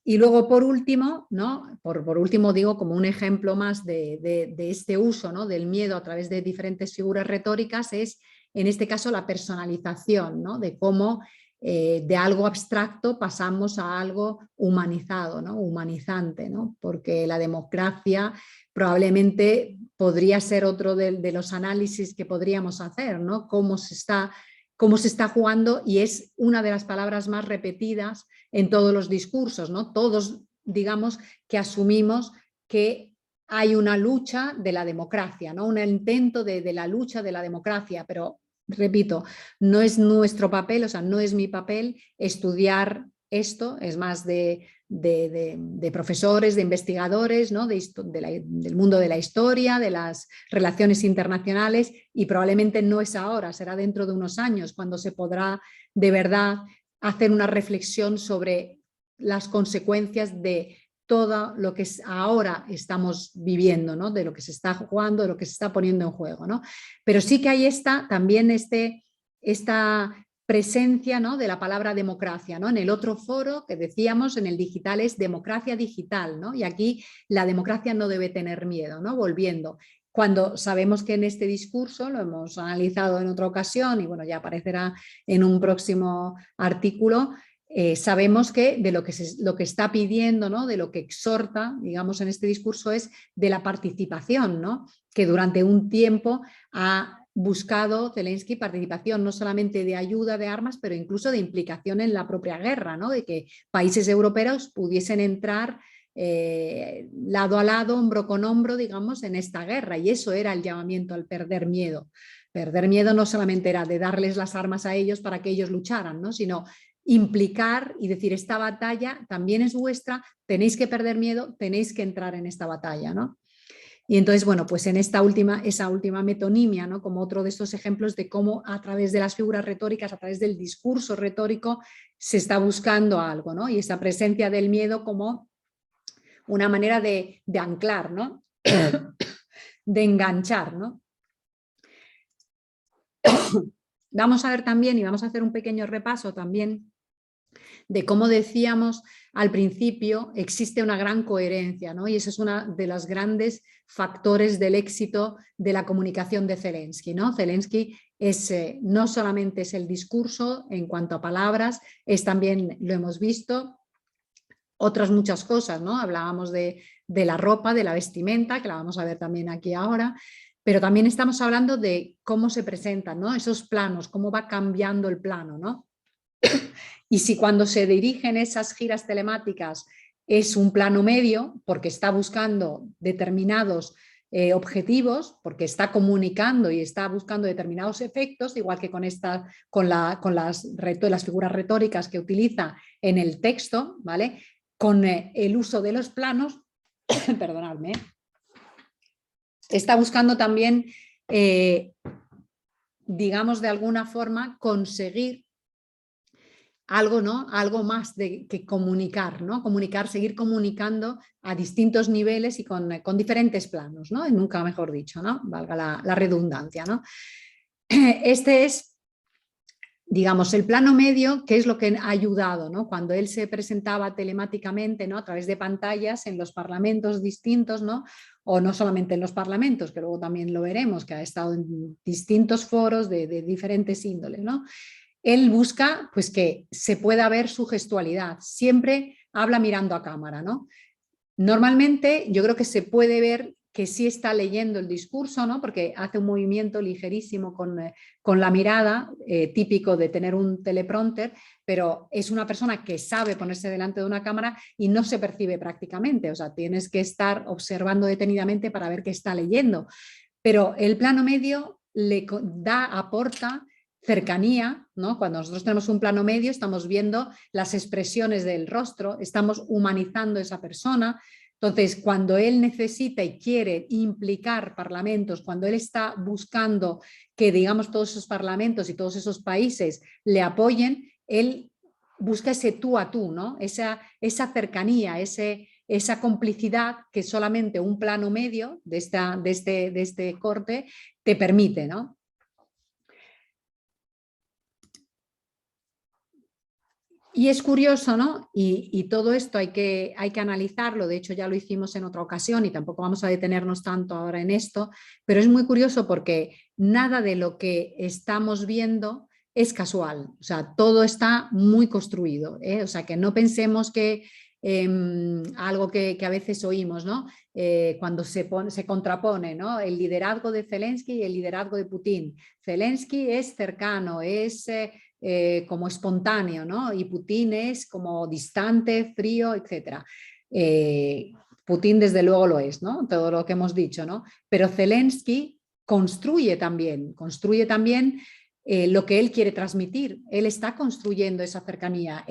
Y luego, por último, ¿no? Por último digo como un ejemplo más de este uso, ¿no? Del miedo a través de diferentes figuras retóricas es, en este caso, la personalización, ¿no? De cómo de algo abstracto pasamos a algo humanizado, ¿no? Humanizante, ¿no? Porque la democracia probablemente podría ser otro de los análisis que podríamos hacer, ¿no? Cómo se está jugando, y es una de las palabras más repetidas en todos los discursos, ¿no? Todos, digamos, que asumimos que hay una lucha de la democracia, ¿no? Un intento de la lucha de la democracia, pero repito, no es nuestro papel, o sea, no es mi papel estudiar esto, es más de profesores, de investigadores, ¿no? Del mundo de la historia, de las relaciones internacionales, y probablemente no es ahora, será dentro de unos años cuando se podrá de verdad hacer una reflexión sobre las consecuencias de todo lo que ahora estamos viviendo, ¿no? De lo que se está jugando, de lo que se está poniendo en juego, ¿no? Pero sí que hay también esta presencia, ¿no? De la palabra democracia, ¿no? En el otro foro que decíamos, en el digital, es democracia digital, ¿no? Y aquí la democracia no debe tener miedo, ¿no? Volviendo. Cuando sabemos que en este discurso, lo hemos analizado en otra ocasión y bueno, ya aparecerá en un próximo artículo, sabemos que de lo que está pidiendo, ¿no? De lo que exhorta, digamos, en este discurso es de la participación, ¿no? Que durante un tiempo ha buscado Zelensky participación no solamente de ayuda de armas, pero incluso de implicación en la propia guerra, ¿no? De que países europeos pudiesen entrar lado a lado, hombro con hombro, digamos, en esta guerra, y eso era el llamamiento al perder miedo. Perder miedo no solamente era de darles las armas a ellos para que ellos lucharan, ¿no? Sino implicar y decir, esta batalla también es vuestra, tenéis que perder miedo, tenéis que entrar en esta batalla, ¿no? Y entonces, bueno, pues en esa última metonimia, ¿no? Como otro de estos ejemplos de cómo a través de las figuras retóricas, a través del discurso retórico, se está buscando algo, ¿no? Y esa presencia del miedo como una manera de anclar, ¿no? De enganchar, ¿no? Vamos a ver también, y vamos a hacer un pequeño repaso también de cómo decíamos al principio, existe una gran coherencia, ¿no? Y ese es uno de los grandes factores del éxito de la comunicación de Zelensky, ¿no? Zelensky no solamente es el discurso en cuanto a palabras, es también, lo hemos visto, otras muchas cosas, ¿no? Hablábamos de la ropa, de la vestimenta, que la vamos a ver también aquí ahora, pero también estamos hablando de cómo se presentan, ¿no? Esos planos, cómo va cambiando el plano, ¿no? Y si cuando se dirigen esas giras telemáticas es un plano medio, porque está buscando determinados objetivos, porque está comunicando y está buscando determinados efectos, igual que con las figuras retóricas que utiliza en el texto, ¿vale? Con el uso de los planos, perdonadme, está buscando también, digamos, de alguna forma conseguir algo, ¿no? Algo más que comunicar, ¿no? Comunicar, seguir comunicando a distintos niveles y con diferentes planos, ¿no? Y nunca mejor dicho, ¿no? Valga la redundancia, ¿no? Este es, digamos, el plano medio, que es lo que ha ayudado, ¿no? Cuando él se presentaba telemáticamente, ¿no? A través de pantallas en los parlamentos distintos, ¿no? O no solamente en los parlamentos, que luego también lo veremos, que ha estado en distintos foros de diferentes índoles, ¿no? Él busca pues que se pueda ver su gestualidad, siempre habla mirando a cámara, ¿no? Normalmente yo creo que se puede ver que sí está leyendo el discurso, ¿no? Porque hace un movimiento ligerísimo con la mirada, típico de tener un teleprompter, pero es una persona que sabe ponerse delante de una cámara y no se percibe prácticamente, o sea, tienes que estar observando detenidamente para ver qué está leyendo. Pero el plano medio aporta cercanía, ¿no? Cuando nosotros tenemos un plano medio estamos viendo las expresiones del rostro, estamos humanizando a esa persona. Entonces, cuando él necesita y quiere implicar parlamentos, cuando él está buscando que, digamos, todos esos parlamentos y todos esos países le apoyen, él busca ese tú a tú, ¿no? Esa cercanía, esa complicidad que solamente un plano medio de este corte te permite, ¿no? Y es curioso, ¿no? Y todo esto hay que analizarlo, de hecho ya lo hicimos en otra ocasión y tampoco vamos a detenernos tanto ahora en esto, pero es muy curioso porque nada de lo que estamos viendo es casual, o sea, todo está muy construido, ¿eh? O sea, que no pensemos que algo que a veces oímos, ¿no? Cuando se contrapone, ¿no? El liderazgo de Zelensky y el liderazgo de Putin. Zelensky es cercano, es como espontáneo, ¿no? Y Putin es como distante, frío, etc. Putin desde luego lo es, ¿no? Todo lo que hemos dicho, ¿no? Pero Zelensky construye también lo que él quiere transmitir. Él está construyendo esa cercanía.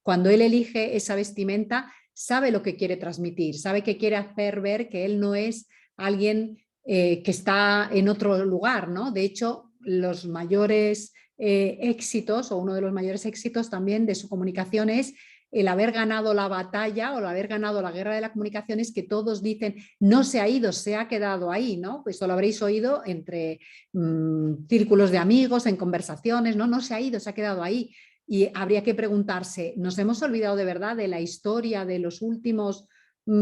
Cuando él elige esa vestimenta, sabe lo que quiere transmitir, sabe que quiere hacer ver que él no es alguien que está en otro lugar, ¿no? De hecho, los mayores éxitos, o uno de los mayores éxitos también de su comunicación es el haber ganado la batalla o el haber ganado la guerra de la comunicación, es que todos dicen no se ha ido, se ha quedado ahí, ¿no? Pues eso lo habréis oído entre círculos de amigos, en conversaciones, ¿no? No se ha ido, se ha quedado ahí. Y habría que preguntarse, ¿nos hemos olvidado de verdad de la historia de los últimos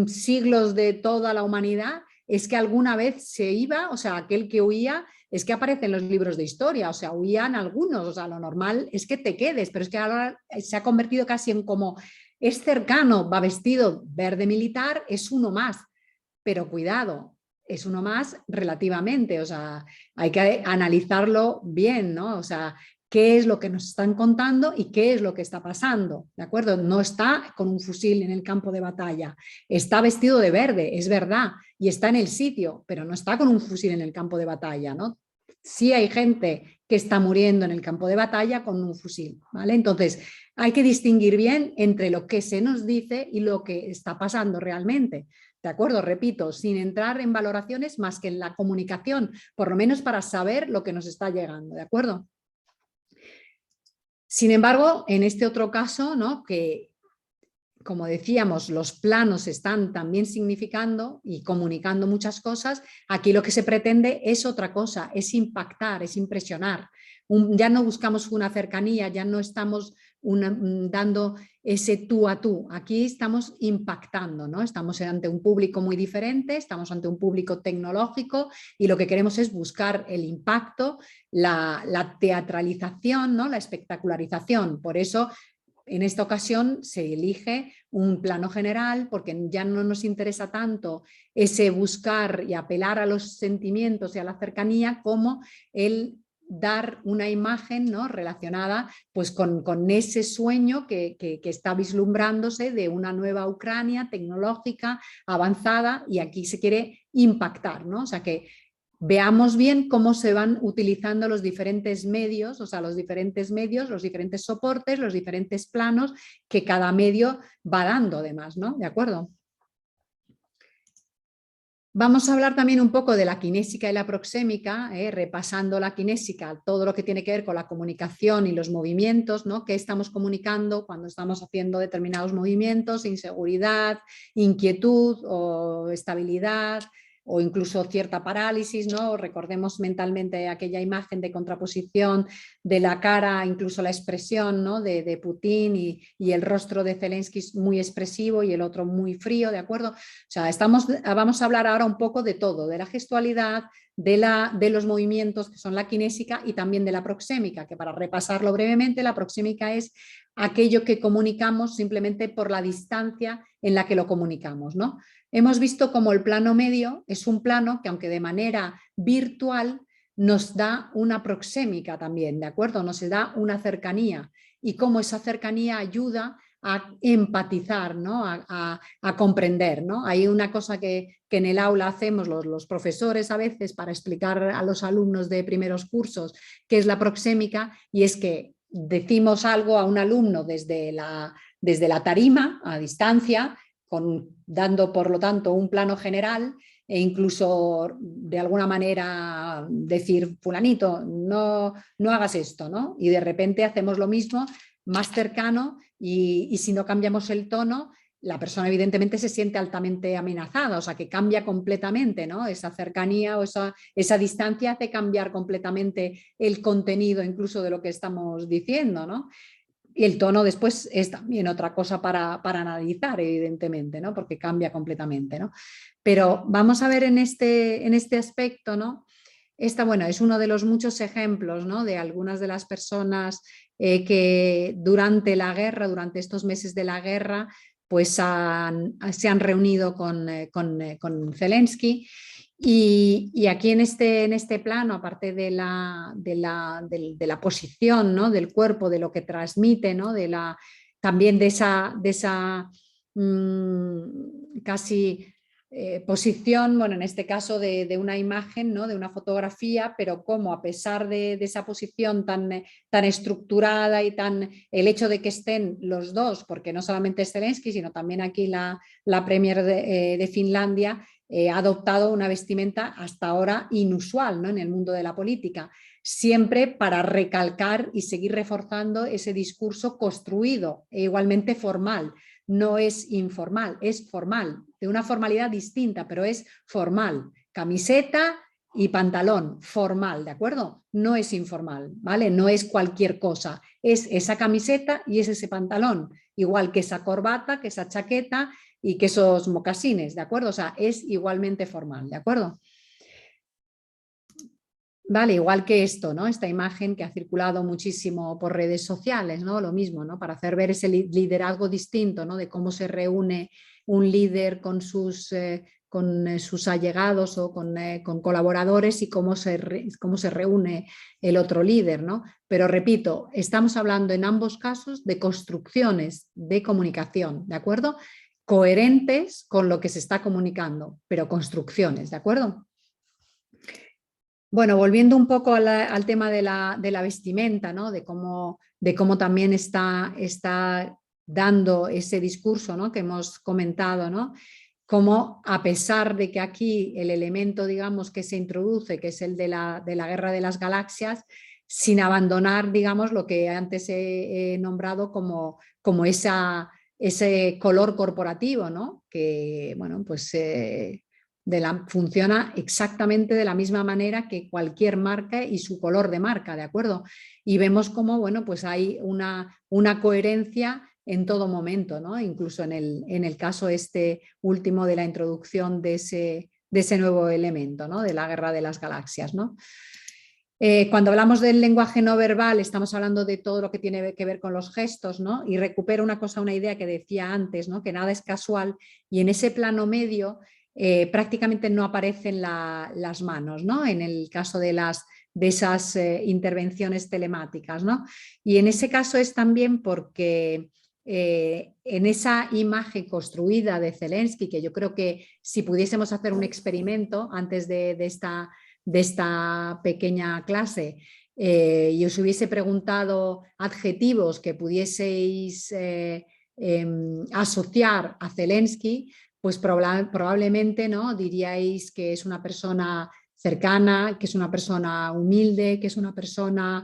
siglos de toda la humanidad? ¿Es que alguna vez se iba? O sea, aquel que huía, es que aparece en los libros de historia, o sea, huían algunos, o sea, lo normal es que te quedes, pero es que ahora se ha convertido casi en como, es cercano, va vestido verde militar, es uno más, pero cuidado, es uno más relativamente, o sea, hay que analizarlo bien, ¿no? O sea, qué es lo que nos están contando y qué es lo que está pasando, ¿de acuerdo? No está con un fusil en el campo de batalla, está vestido de verde, es verdad, y está en el sitio, pero no está con un fusil en el campo de batalla, ¿no? Sí hay gente que está muriendo en el campo de batalla con un fusil, ¿vale? Entonces, hay que distinguir bien entre lo que se nos dice y lo que está pasando realmente. ¿De acuerdo? Repito, sin entrar en valoraciones más que en la comunicación, por lo menos para saber lo que nos está llegando, ¿de acuerdo? Sin embargo, en este otro caso, ¿no? Que como decíamos, los planos están también significando y comunicando muchas cosas, aquí lo que se pretende es otra cosa, es impactar, es impresionar. Ya no buscamos una cercanía, ya no estamos dando ese tú a tú, aquí estamos impactando, ¿no? Estamos ante un público muy diferente, estamos ante un público tecnológico y lo que queremos es buscar el impacto, la teatralización, ¿no? La espectacularización. Por eso en esta ocasión se elige un plano general porque ya no nos interesa tanto ese buscar y apelar a los sentimientos y a la cercanía como el dar una imagen, ¿no? Relacionada pues, con ese sueño que está vislumbrándose de una nueva Ucrania tecnológica, avanzada, y aquí se quiere impactar, ¿no? O sea que veamos bien cómo se van utilizando los diferentes medios, o sea, los diferentes medios, los diferentes soportes, los diferentes planos que cada medio va dando además, ¿no? ¿De acuerdo? Vamos a hablar también un poco de la kinésica y la proxémica, repasando la kinésica, todo lo que tiene que ver con la comunicación y los movimientos, ¿no? ¿Qué estamos comunicando cuando estamos haciendo determinados movimientos? Inseguridad, inquietud o estabilidad, o incluso cierta parálisis, ¿no? Recordemos mentalmente aquella imagen de contraposición de la cara, incluso la expresión, ¿no? de Putin y el rostro de Zelensky muy expresivo y el otro muy frío, ¿de acuerdo? O sea, vamos a hablar ahora un poco de todo, de la gestualidad, de los movimientos que son la kinésica y también de la proxémica, que para repasarlo brevemente, la proxémica es aquello que comunicamos simplemente por la distancia en la que lo comunicamos, ¿no? Hemos visto como el plano medio es un plano que, aunque de manera virtual, nos da una proxémica también, ¿de acuerdo? Nos da una cercanía y cómo esa cercanía ayuda a empatizar, ¿no? a comprender, ¿no? Hay una cosa que en el aula hacemos los profesores a veces para explicar a los alumnos de primeros cursos qué es la proxémica, y es que decimos algo a un alumno desde la tarima, a distancia, dando por lo tanto un plano general, e incluso de alguna manera decir, fulanito, no hagas esto, ¿no? Y de repente hacemos lo mismo más cercano y si no cambiamos el tono, la persona evidentemente se siente altamente amenazada, o sea que cambia completamente, ¿no? Esa cercanía o esa distancia hace cambiar completamente el contenido incluso de lo que estamos diciendo, ¿no? Y el tono después es también otra cosa para analizar, evidentemente, ¿no? Porque cambia completamente, ¿no? Pero vamos a ver en este aspecto, ¿no? Bueno, es uno de los muchos ejemplos, ¿no? De algunas de las personas que durante la guerra, durante estos meses de la guerra, pues se han reunido con Zelensky. Y aquí en este plano, aparte de la posición, ¿no? Del cuerpo, de lo que transmite, ¿no? También de esa casi posición, bueno, en este caso de una imagen, ¿no? De una fotografía, pero como a pesar de esa posición tan estructurada y el hecho de que estén los dos, porque no solamente es Zelensky, sino también aquí la Premier de Finlandia, ha adoptado una vestimenta hasta ahora inusual, ¿no? En el mundo de la política, siempre para recalcar y seguir reforzando ese discurso construido e igualmente formal. No es informal, es formal, de una formalidad distinta, pero es formal. Camiseta y pantalón, formal, ¿de acuerdo? No es informal, ¿vale? No es cualquier cosa, es esa camiseta y es ese pantalón, igual que esa corbata, que esa chaqueta y que esos mocasines, ¿de acuerdo? O sea, es igualmente formal, ¿de acuerdo? Vale, igual que esto, ¿no? Esta imagen que ha circulado muchísimo por redes sociales, ¿no? Lo mismo, ¿no? Para hacer ver ese liderazgo distinto, ¿no? De cómo se reúne un líder con sus allegados o con colaboradores y cómo se reúne el otro líder, ¿no? Pero repito, estamos hablando en ambos casos de construcciones de comunicación, ¿de acuerdo? Coherentes con lo que se está comunicando, pero construcciones, ¿de acuerdo? Bueno, volviendo un poco al tema de la vestimenta, ¿no? De cómo también está dando ese discurso, ¿no? Que hemos comentado, ¿no? Como a pesar de que aquí el elemento, digamos, que se introduce, que es el de la guerra de las galaxias, sin abandonar, digamos, lo que antes he nombrado como ese color corporativo, ¿no? Que, bueno, pues funciona exactamente de la misma manera que cualquier marca y su color de marca, ¿de acuerdo? Y vemos cómo, bueno, pues hay una coherencia en todo momento, ¿no? Incluso en el caso este último de la introducción de ese nuevo elemento, ¿no? De la guerra de las galaxias, ¿no? Cuando hablamos del lenguaje no verbal, estamos hablando de todo lo que tiene que ver con los gestos, ¿no? Y recupero una idea que decía antes, ¿no? Que nada es casual, y en ese plano medio prácticamente no aparecen las manos, ¿no? En el caso de esas intervenciones telemáticas, ¿no? Y en ese caso es también porque en esa imagen construida de Zelensky, que yo creo que si pudiésemos hacer un experimento antes de esta pequeña clase y os hubiese preguntado adjetivos que pudieseis asociar a Zelensky, pues probablemente, ¿no? Diríais que es una persona cercana, que es una persona humilde, que es una persona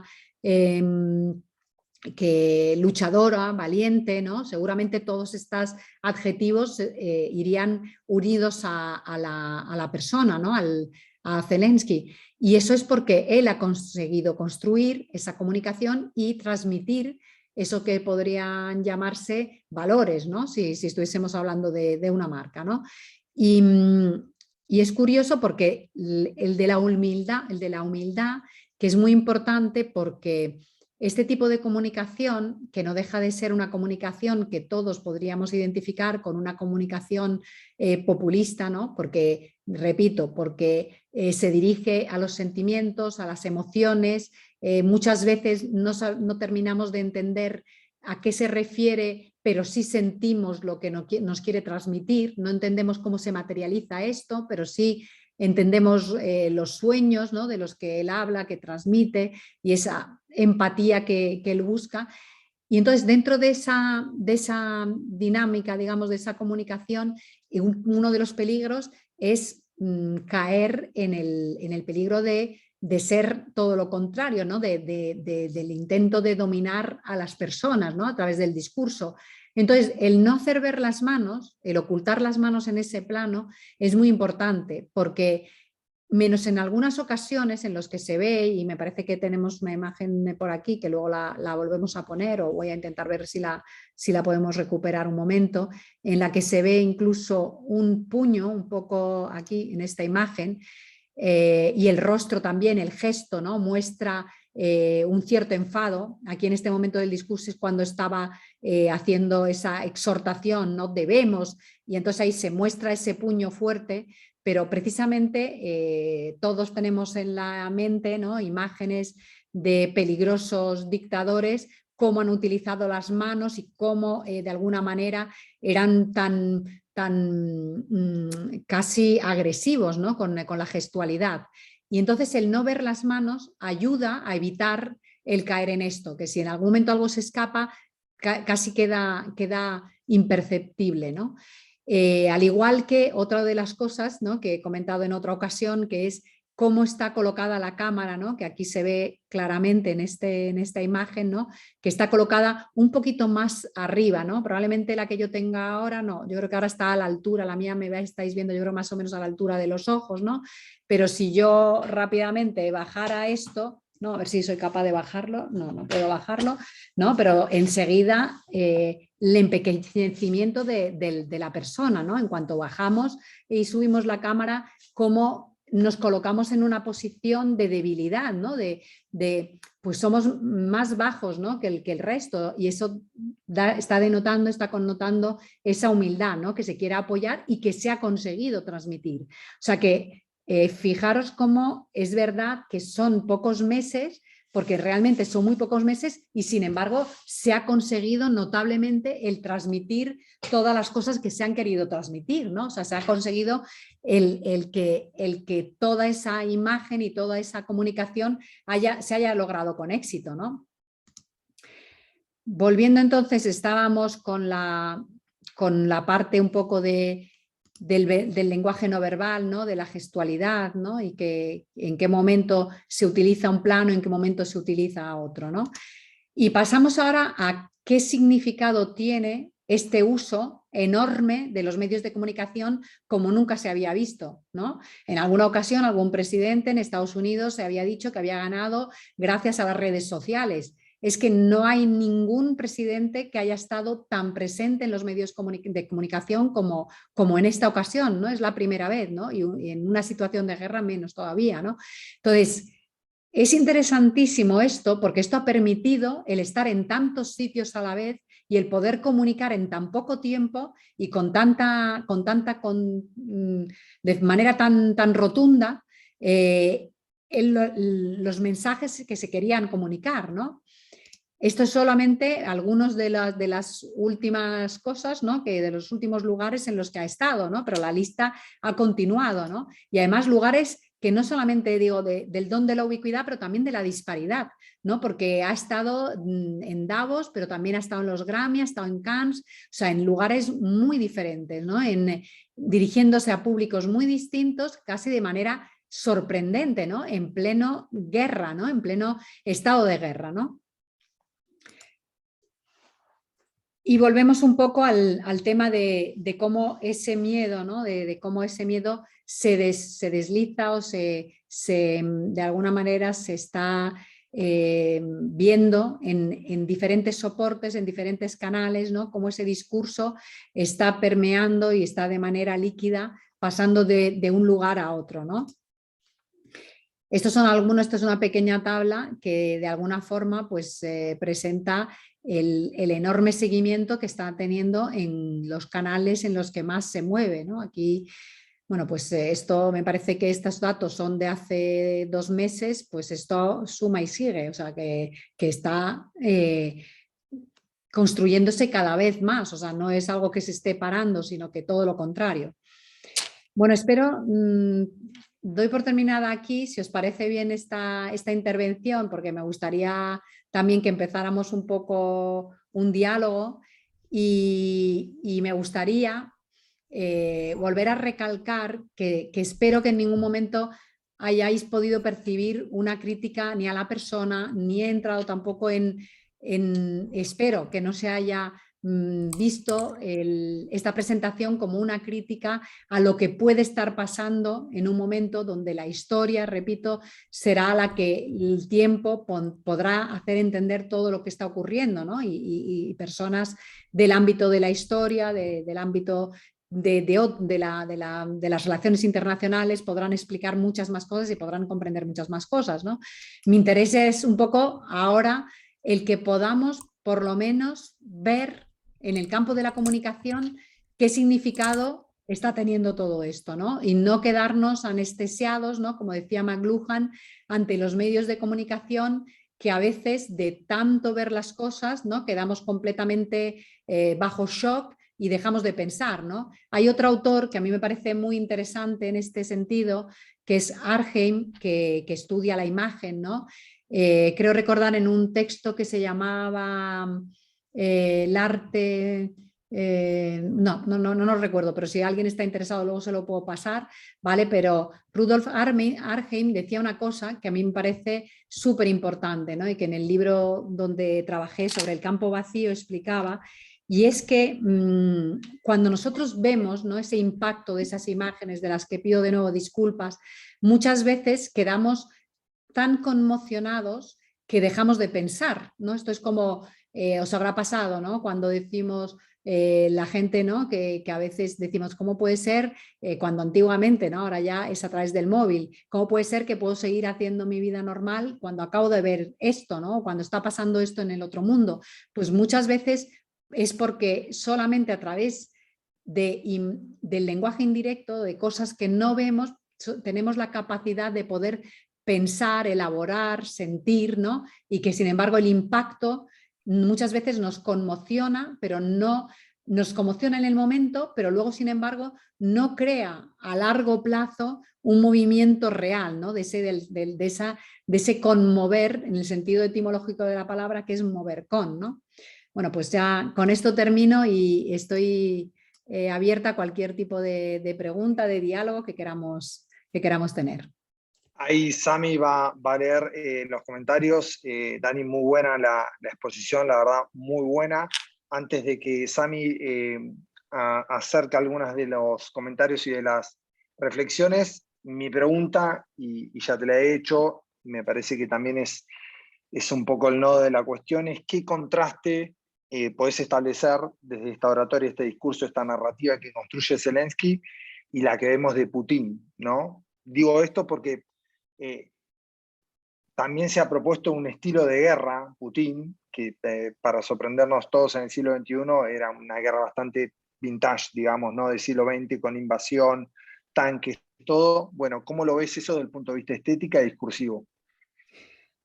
que luchadora, valiente, ¿no? Seguramente todos estos adjetivos irían unidos a la persona, ¿no? A Zelensky. Y eso es porque él ha conseguido construir esa comunicación y transmitir eso que podrían llamarse valores, ¿no? Si estuviésemos hablando de una marca, ¿no? Y es curioso porque el de la humildad, que es muy importante porque este tipo de comunicación, que no deja de ser una comunicación que todos podríamos identificar con una comunicación populista, ¿no? Porque, repito, porque se dirige a los sentimientos, a las emociones, muchas veces no terminamos de entender a qué se refiere, pero sí sentimos lo que nos quiere transmitir, no entendemos cómo se materializa esto, pero sí entendemos los sueños, ¿no? De los que él habla, que transmite, y esa empatía que él busca. Y entonces dentro de esa dinámica, digamos, de esa comunicación, uno de los peligros es caer en el peligro de ser todo lo contrario, ¿no? Del intento de dominar a las personas, ¿no? A través del discurso. Entonces, el no hacer ver las manos, el ocultar las manos en ese plano es muy importante porque menos en algunas ocasiones en los que se ve, y me parece que tenemos una imagen por aquí que luego la volvemos a poner, o voy a intentar ver si la podemos recuperar un momento, en la que se ve incluso un puño un poco aquí en esta imagen, y el rostro también, el gesto, ¿no? Muestra un cierto enfado. Aquí en este momento del discurso es cuando estaba haciendo esa exhortación, ¿no? Debemos, y entonces ahí se muestra ese puño fuerte, pero precisamente todos tenemos en la mente, ¿no? Imágenes de peligrosos dictadores, cómo han utilizado las manos y cómo de alguna manera eran tan casi agresivos, ¿no? con la gestualidad. Y entonces el no ver las manos ayuda a evitar el caer en esto, que si en algún momento algo se escapa, casi queda imperceptible, ¿no? Al igual que otra de las cosas, ¿no? que he comentado en otra ocasión, que es cómo está colocada la cámara, ¿no? que aquí se ve claramente en esta imagen, ¿no? que está colocada un poquito más arriba, ¿no? Probablemente la que yo tenga ahora, no, yo creo que ahora está a la altura, la mía me estáis viendo yo creo más o menos a la altura de los ojos, ¿no? Pero si yo rápidamente bajara esto, ¿no? A ver si soy capaz de bajarlo, no puedo bajarlo, ¿no? Pero enseguida el empequeñecimiento de la persona, ¿no? En cuanto bajamos y subimos la cámara, cómo nos colocamos en una posición de debilidad, ¿no? Pues somos más bajos, ¿no? que el resto, y eso está connotando esa humildad, ¿no? que se quiere apoyar y que se ha conseguido transmitir. O sea que fijaros cómo es verdad que son pocos meses, porque realmente son muy pocos meses, y sin embargo se ha conseguido notablemente el transmitir todas las cosas que se han querido transmitir, ¿no? O sea, se ha conseguido el que toda esa imagen y toda esa comunicación se haya logrado con éxito, ¿no? Volviendo entonces, estábamos con la parte un poco del lenguaje no verbal, ¿no? de la gestualidad, ¿no? y que en qué momento se utiliza un plano, en qué momento se utiliza otro, ¿no? Y pasamos ahora a qué significado tiene este uso enorme de los medios de comunicación como nunca se había visto, ¿no? En alguna ocasión algún presidente en Estados Unidos se había dicho que había ganado gracias a las redes sociales. Es que no hay ningún presidente que haya estado tan presente en los medios de comunicación como en esta ocasión, ¿no? Es la primera vez, ¿no? Y en una situación de guerra menos todavía, ¿no? Entonces, es interesantísimo esto porque esto ha permitido el estar en tantos sitios a la vez y el poder comunicar en tan poco tiempo y de manera tan rotunda los mensajes que se querían comunicar, ¿no? Esto es solamente algunos de las últimas cosas, ¿no? que de los últimos lugares en los que ha estado, ¿no? Pero la lista ha continuado, ¿no? Y además lugares que no solamente digo del don de la ubicuidad, pero también de la disparidad, ¿no? Porque ha estado en Davos, pero también ha estado en los Grammy, ha estado en Cannes, o sea, en lugares muy diferentes, ¿no? Dirigiéndose a públicos muy distintos, casi de manera sorprendente, ¿no? En pleno guerra, ¿no? En pleno estado de guerra, ¿no? Y volvemos un poco al tema de cómo ese miedo, ¿no? de cómo ese miedo se desliza o de alguna manera se está viendo en diferentes soportes, en diferentes canales, ¿no? Cómo ese discurso está permeando y está de manera líquida pasando de un lugar a otro, ¿no? Esto es una pequeña tabla que de alguna forma pues, presenta el enorme seguimiento que está teniendo en los canales en los que más se mueve, ¿no? Aquí, bueno, pues esto me parece que estos datos son de hace 2 meses, pues esto suma y sigue, o sea que está construyéndose cada vez más, o sea, no es algo que se esté parando, sino que todo lo contrario. Bueno, espero, doy por terminada aquí, si os parece bien esta intervención, porque me gustaría también que empezáramos un poco un diálogo y me gustaría volver a recalcar que espero que en ningún momento hayáis podido percibir una crítica ni a la persona, ni he entrado tampoco espero que no se haya visto esta presentación como una crítica a lo que puede estar pasando en un momento donde la historia, repito, será la que el tiempo podrá hacer entender todo lo que está ocurriendo, ¿no? Y personas del ámbito de la historia, del ámbito de las relaciones internacionales podrán explicar muchas más cosas y podrán comprender muchas más cosas, ¿no? Mi interés es un poco ahora el que podamos por lo menos ver en el campo de la comunicación qué significado está teniendo todo esto, ¿no? Y no quedarnos anestesiados, ¿no? Como decía McLuhan, ante los medios de comunicación, que a veces de tanto ver las cosas, ¿no? Quedamos completamente bajo shock y dejamos de pensar, ¿no? Hay otro autor que a mí me parece muy interesante en este sentido, que es Arnhem, que estudia la imagen, ¿no? Creo recordar en un texto que se llamaba El arte... no lo recuerdo, pero si alguien está interesado luego se lo puedo pasar, ¿vale? Pero Rudolf Arnhem decía una cosa que a mí me parece súper importante, ¿no? Y que en el libro donde trabajé sobre el campo vacío explicaba, y es que cuando nosotros vemos, ¿no?, ese impacto de esas imágenes, de las que pido de nuevo disculpas, muchas veces quedamos tan conmocionados que dejamos de pensar, ¿no? Esto es como os habrá pasado, ¿no? Cuando decimos la gente, ¿no?, que a veces decimos, ¿cómo puede ser cuando antiguamente, ¿no?, ahora ya es a través del móvil, cómo puede ser que puedo seguir haciendo mi vida normal cuando acabo de ver esto, ¿no?, cuando está pasando esto en el otro mundo? Pues muchas veces es porque solamente a través del lenguaje indirecto, de cosas que no vemos, tenemos la capacidad de poder pensar, elaborar, sentir, ¿no? Y que sin embargo el impacto muchas veces nos conmociona, pero no nos conmociona en el momento, pero luego sin embargo no crea a largo plazo un movimiento real, ¿no? de ese conmover, en el sentido etimológico de la palabra, que es mover con, ¿no? Bueno, pues ya con esto termino y estoy abierta a cualquier tipo de pregunta, de diálogo que queramos tener.
Ahí Sami va a leer los comentarios. Dani, muy buena la exposición, la verdad, muy buena. Antes de que Sami acerque algunos de los comentarios y de las reflexiones, mi pregunta, y ya te la he hecho, me parece que también es un poco el nodo de la cuestión, es qué contraste podés establecer desde esta oratoria, este discurso, esta narrativa que construye Zelensky y la que vemos de Putin, ¿no? Digo esto porque también se ha propuesto un estilo de guerra, Putin, que para sorprendernos todos en el siglo XXI era una guerra bastante vintage, digamos, ¿no? Del siglo XX, con invasión, tanques, todo. Bueno, ¿cómo lo ves eso desde el punto de vista estética y discursivo?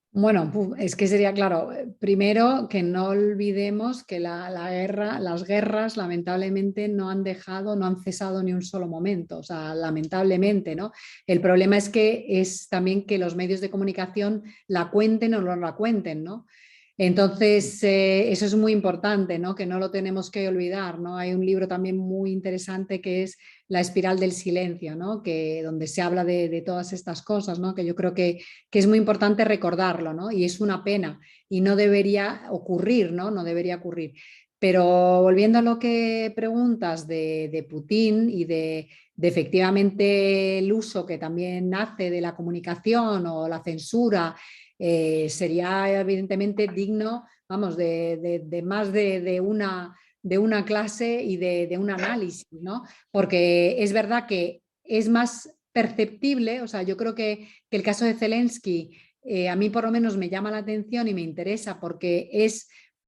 Bueno, es que sería claro, primero que no olvidemos que las guerras lamentablemente no han cesado ni un solo momento, o sea, lamentablemente, ¿no? El problema es que es también que los medios de comunicación la cuenten o no la cuenten, ¿no? Entonces, eso es muy importante, ¿no? Que no lo tenemos que olvidar, ¿no? Hay un libro también muy interesante que es La espiral del silencio, ¿no? Donde se habla de todas estas cosas, ¿no? Que yo creo que es muy importante recordarlo, ¿no? Y es una pena y no debería ocurrir, ¿no? No debería ocurrir. Pero volviendo a lo que preguntas de Putin y de efectivamente el uso que también hace de la comunicación o la censura, sería evidentemente digno, vamos, de más de una clase y de un análisis, ¿no? Porque es verdad que es más perceptible, o sea, yo creo que el caso de Zelensky a mí por lo menos me llama la atención y me interesa porque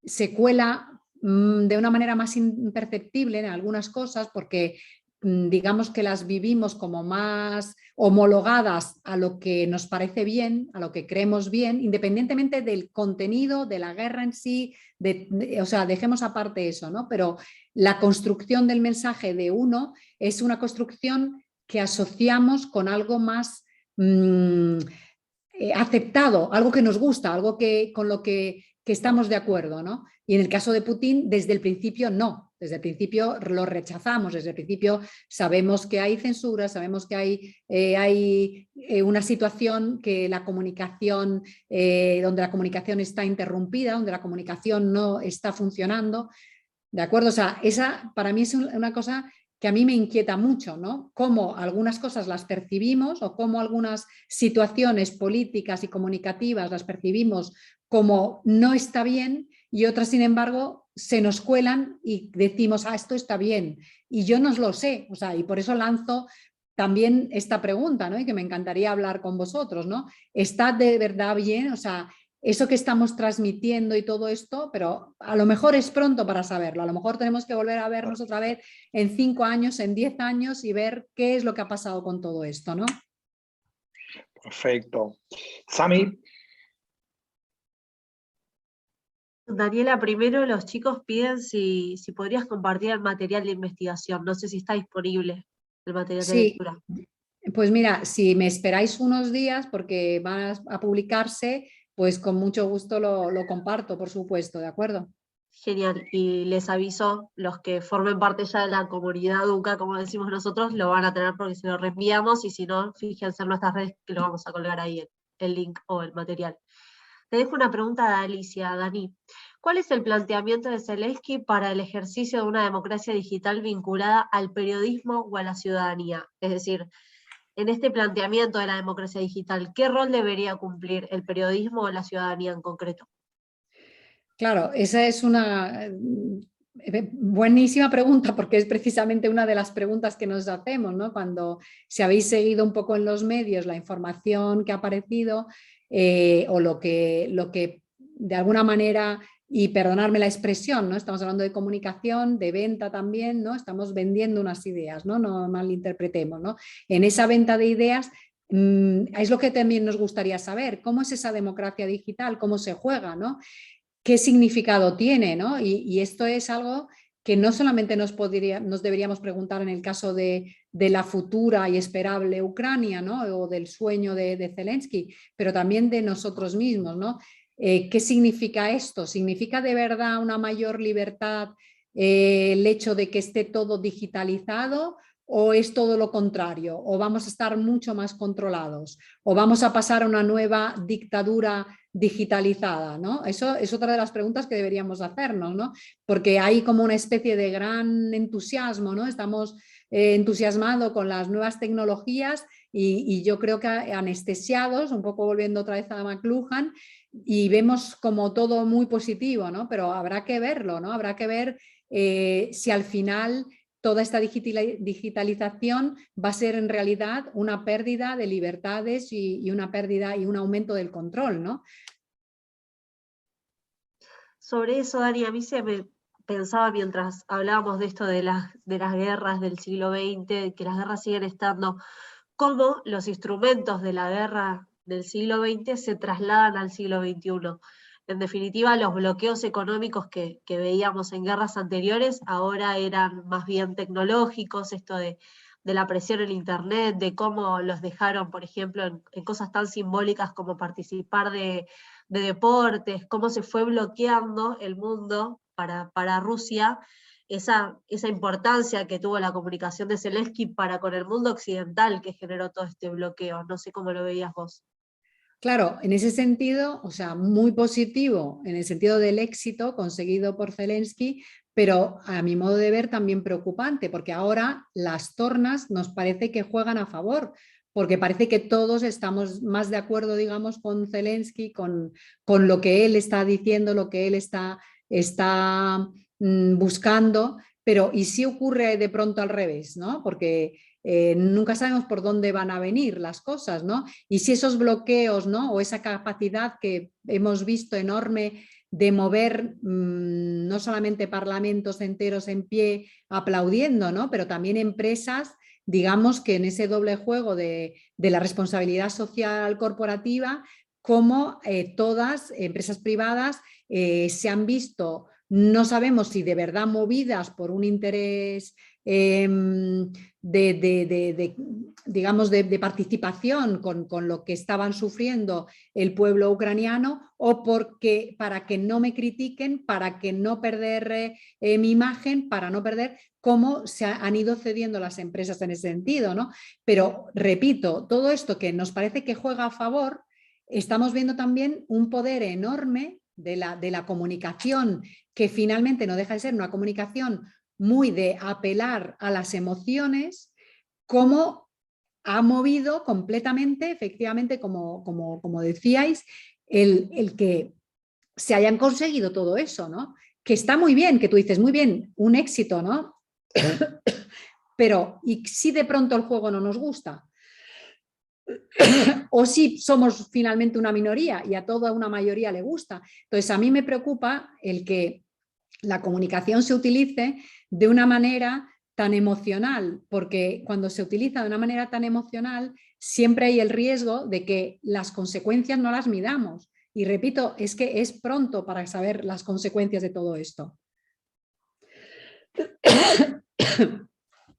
se cuela de una manera más imperceptible en algunas cosas, porque digamos que las vivimos como más homologadas a lo que nos parece bien, a lo que creemos bien, independientemente del contenido, de la guerra en sí, o sea, dejemos aparte eso, ¿no? Pero la construcción del mensaje de uno es una construcción que asociamos con algo más aceptado, algo que nos gusta, algo con lo que estamos de acuerdo, ¿no? Y en el caso de Putin, desde el principio no, desde el principio lo rechazamos, desde el principio sabemos que hay censura, sabemos que hay una situación que la comunicación, donde la comunicación está interrumpida, donde la comunicación no está funcionando. ¿De acuerdo? O sea, esa para mí es una cosa que a mí me inquieta mucho, ¿no? Cómo algunas cosas las percibimos o cómo algunas situaciones políticas y comunicativas las percibimos como no está bien y otras, sin embargo, se nos cuelan y decimos, ah, esto está bien. Y yo no lo sé, o sea, y por eso lanzo también esta pregunta, ¿no? Y que me encantaría hablar con vosotros, ¿no? ¿Está de verdad bien? O sea, eso que estamos transmitiendo y todo esto, pero a lo mejor es pronto para saberlo, a lo mejor tenemos que volver a vernos otra vez en 5 años, en 10 años y ver qué es lo que ha pasado con todo esto, ¿no?
Perfecto. Sami.
Daniela, primero los chicos piden si podrías compartir el material de investigación. No sé si está disponible el material de
Sí,
lectura.
pues mira, si me esperáis unos días porque van a publicarse, pues con mucho gusto lo comparto, por supuesto, ¿de acuerdo?
Genial. Y les aviso, los que formen parte ya de la comunidad UCA, como decimos nosotros, lo van a tener porque se lo reenviamos y si no, fíjense en nuestras redes que lo vamos a colgar ahí el link o el material. Te dejo una pregunta de Alicia, Dani. ¿Cuál es el planteamiento de Zelensky para el ejercicio de una democracia digital vinculada al periodismo o a la ciudadanía? Es decir, en este planteamiento de la democracia digital, ¿qué rol debería cumplir el periodismo o la ciudadanía en concreto?
Claro, esa es una buenísima pregunta porque es precisamente una de las preguntas que nos hacemos, ¿no? Cuando si habéis seguido un poco en los medios la información que ha aparecido o lo que de alguna manera, y perdonadme la expresión, ¿no? Estamos hablando de comunicación, de venta también, ¿no? Estamos vendiendo unas ideas, ¿no? No malinterpretemos, ¿no? En esa venta de ideas es lo que también nos gustaría saber, cómo es esa democracia digital, cómo se juega, ¿no? ¿Qué significado tiene? ¿No? Y esto es algo que no solamente nos deberíamos preguntar en el caso de la futura y esperable Ucrania, ¿no? O del sueño de Zelensky, pero también de nosotros mismos, ¿no? ¿Qué significa esto? ¿Significa de verdad una mayor libertad el hecho de que esté todo digitalizado? ¿O es todo lo contrario? ¿O vamos a estar mucho más controlados? ¿O vamos a pasar a una nueva dictadura digitalizada? ¿No? Eso es otra de las preguntas que deberíamos hacernos, ¿no? Porque hay como una especie de gran entusiasmo, ¿no? Estamos entusiasmados con las nuevas tecnologías y yo creo que anestesiados, un poco volviendo otra vez a McLuhan, y vemos como todo muy positivo, ¿no? Pero habrá que verlo, ¿no? Habrá que ver si al final toda esta digitalización va a ser en realidad una pérdida de libertades y una pérdida y un aumento del control, ¿no?
Sobre eso, Dani, a mí se me pensaba mientras hablábamos de esto de las guerras del siglo XX, que las guerras siguen estando, cómo los instrumentos de la guerra del siglo XX se trasladan al siglo XXI. En definitiva, los bloqueos económicos que veíamos en guerras anteriores ahora eran más bien tecnológicos, esto de la presión en Internet, de cómo los dejaron, por ejemplo, en cosas tan simbólicas como participar de deportes, cómo se fue bloqueando el mundo para Rusia, esa importancia que tuvo la comunicación de Zelensky para con el mundo occidental que generó todo este bloqueo. No sé cómo lo veías vos.
Claro, en ese sentido, o sea, muy positivo en el sentido del éxito conseguido por Zelensky, pero a mi modo de ver también preocupante, porque ahora las tornas nos parece que juegan a favor, porque parece que todos estamos más de acuerdo, digamos, con Zelensky, con lo que él está diciendo, lo que él está buscando, pero ¿y si ocurre de pronto al revés? ¿No? Porque nunca sabemos por dónde van a venir las cosas, ¿no? Y si esos bloqueos, ¿no? O esa capacidad que hemos visto enorme de mover no solamente parlamentos enteros en pie aplaudiendo, ¿no? Pero también empresas, digamos que en ese doble juego de la responsabilidad social corporativa, como todas empresas privadas se han visto, no sabemos si de verdad movidas por un interés digamos, de participación con lo que estaban sufriendo el pueblo ucraniano o porque, para que no me critiquen, para que no perder mi imagen, para no perder cómo se han ido cediendo las empresas en ese sentido, ¿no? Pero repito, todo esto que nos parece que juega a favor, estamos viendo también un poder enorme de la comunicación, que finalmente no deja de ser una comunicación muy de apelar a las emociones, cómo ha movido completamente, efectivamente, como decíais, el que se hayan conseguido todo eso, ¿no? Que está muy bien, que tú dices, muy bien, un éxito, ¿no? Pero, ¿y si de pronto el juego no nos gusta? O si somos finalmente una minoría y a toda una mayoría le gusta. Entonces, a mí me preocupa el que la comunicación se utilice de una manera tan emocional, porque cuando se utiliza de una manera tan emocional, siempre hay el riesgo de que las consecuencias no las midamos. Y repito, es que es pronto para saber las consecuencias de todo esto.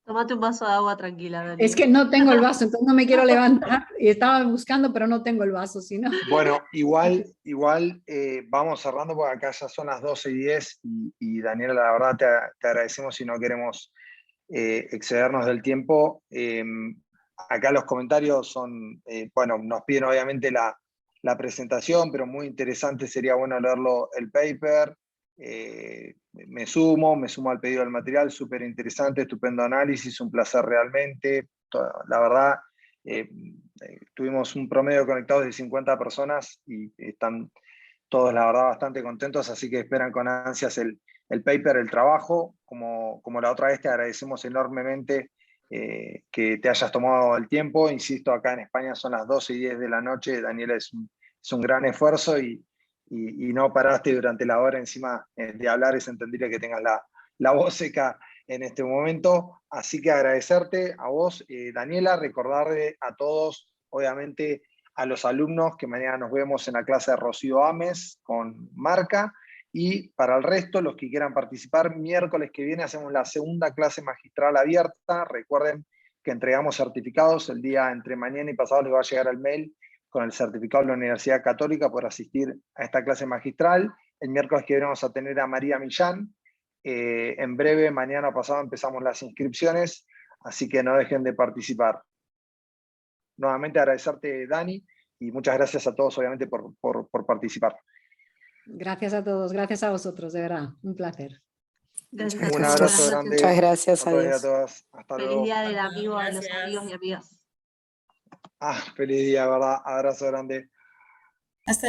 Tómate un vaso de agua tranquila, Dani.
Es que no tengo el vaso, entonces no me quiero levantar. Y estaba buscando, pero no tengo el vaso, si no.
Bueno, igual vamos cerrando porque acá ya son las 12:10 y Daniela, la verdad te agradecemos y no queremos excedernos del tiempo. Acá los comentarios son, bueno, nos piden obviamente la presentación, pero muy interesante, sería bueno leerlo el paper. Me sumo al pedido del material, súper interesante, estupendo análisis, un placer realmente. La verdad, tuvimos un promedio conectados de 50 personas y están todos, la verdad, bastante contentos, así que esperan con ansias el paper, el trabajo. Como la otra vez, te agradecemos enormemente que te hayas tomado el tiempo. Insisto, acá en España son las 12:10 de la noche. Daniela, es un gran esfuerzo y no paraste durante la hora encima de hablar. Es entendible que tengas la voz seca en este momento. Así que agradecerte a vos, Daniela, recordarle a todos, obviamente, a los alumnos que mañana nos vemos en la clase de Rocío Ames con Marca, y para el resto, los que quieran participar, miércoles que viene hacemos la segunda clase magistral abierta. Recuerden que entregamos certificados el día entre mañana y pasado, les va a llegar el mail con el certificado de la Universidad Católica por asistir a esta clase magistral. El miércoles que viene vamos a tener a María Millán. En breve, mañana pasado, empezamos las inscripciones, así que no dejen de participar. Nuevamente agradecerte, Dani, y muchas gracias a todos, obviamente, por participar.
Gracias a todos, gracias a vosotros, de verdad, un placer.
Gracias.
Un abrazo grande.
Muchas gracias,
a todos y a
adiós.
todas. Hasta
Feliz
luego.
día del amigo a los
Gracias.
amigos y amigas.
Feliz día, ¿verdad? Abrazo grande.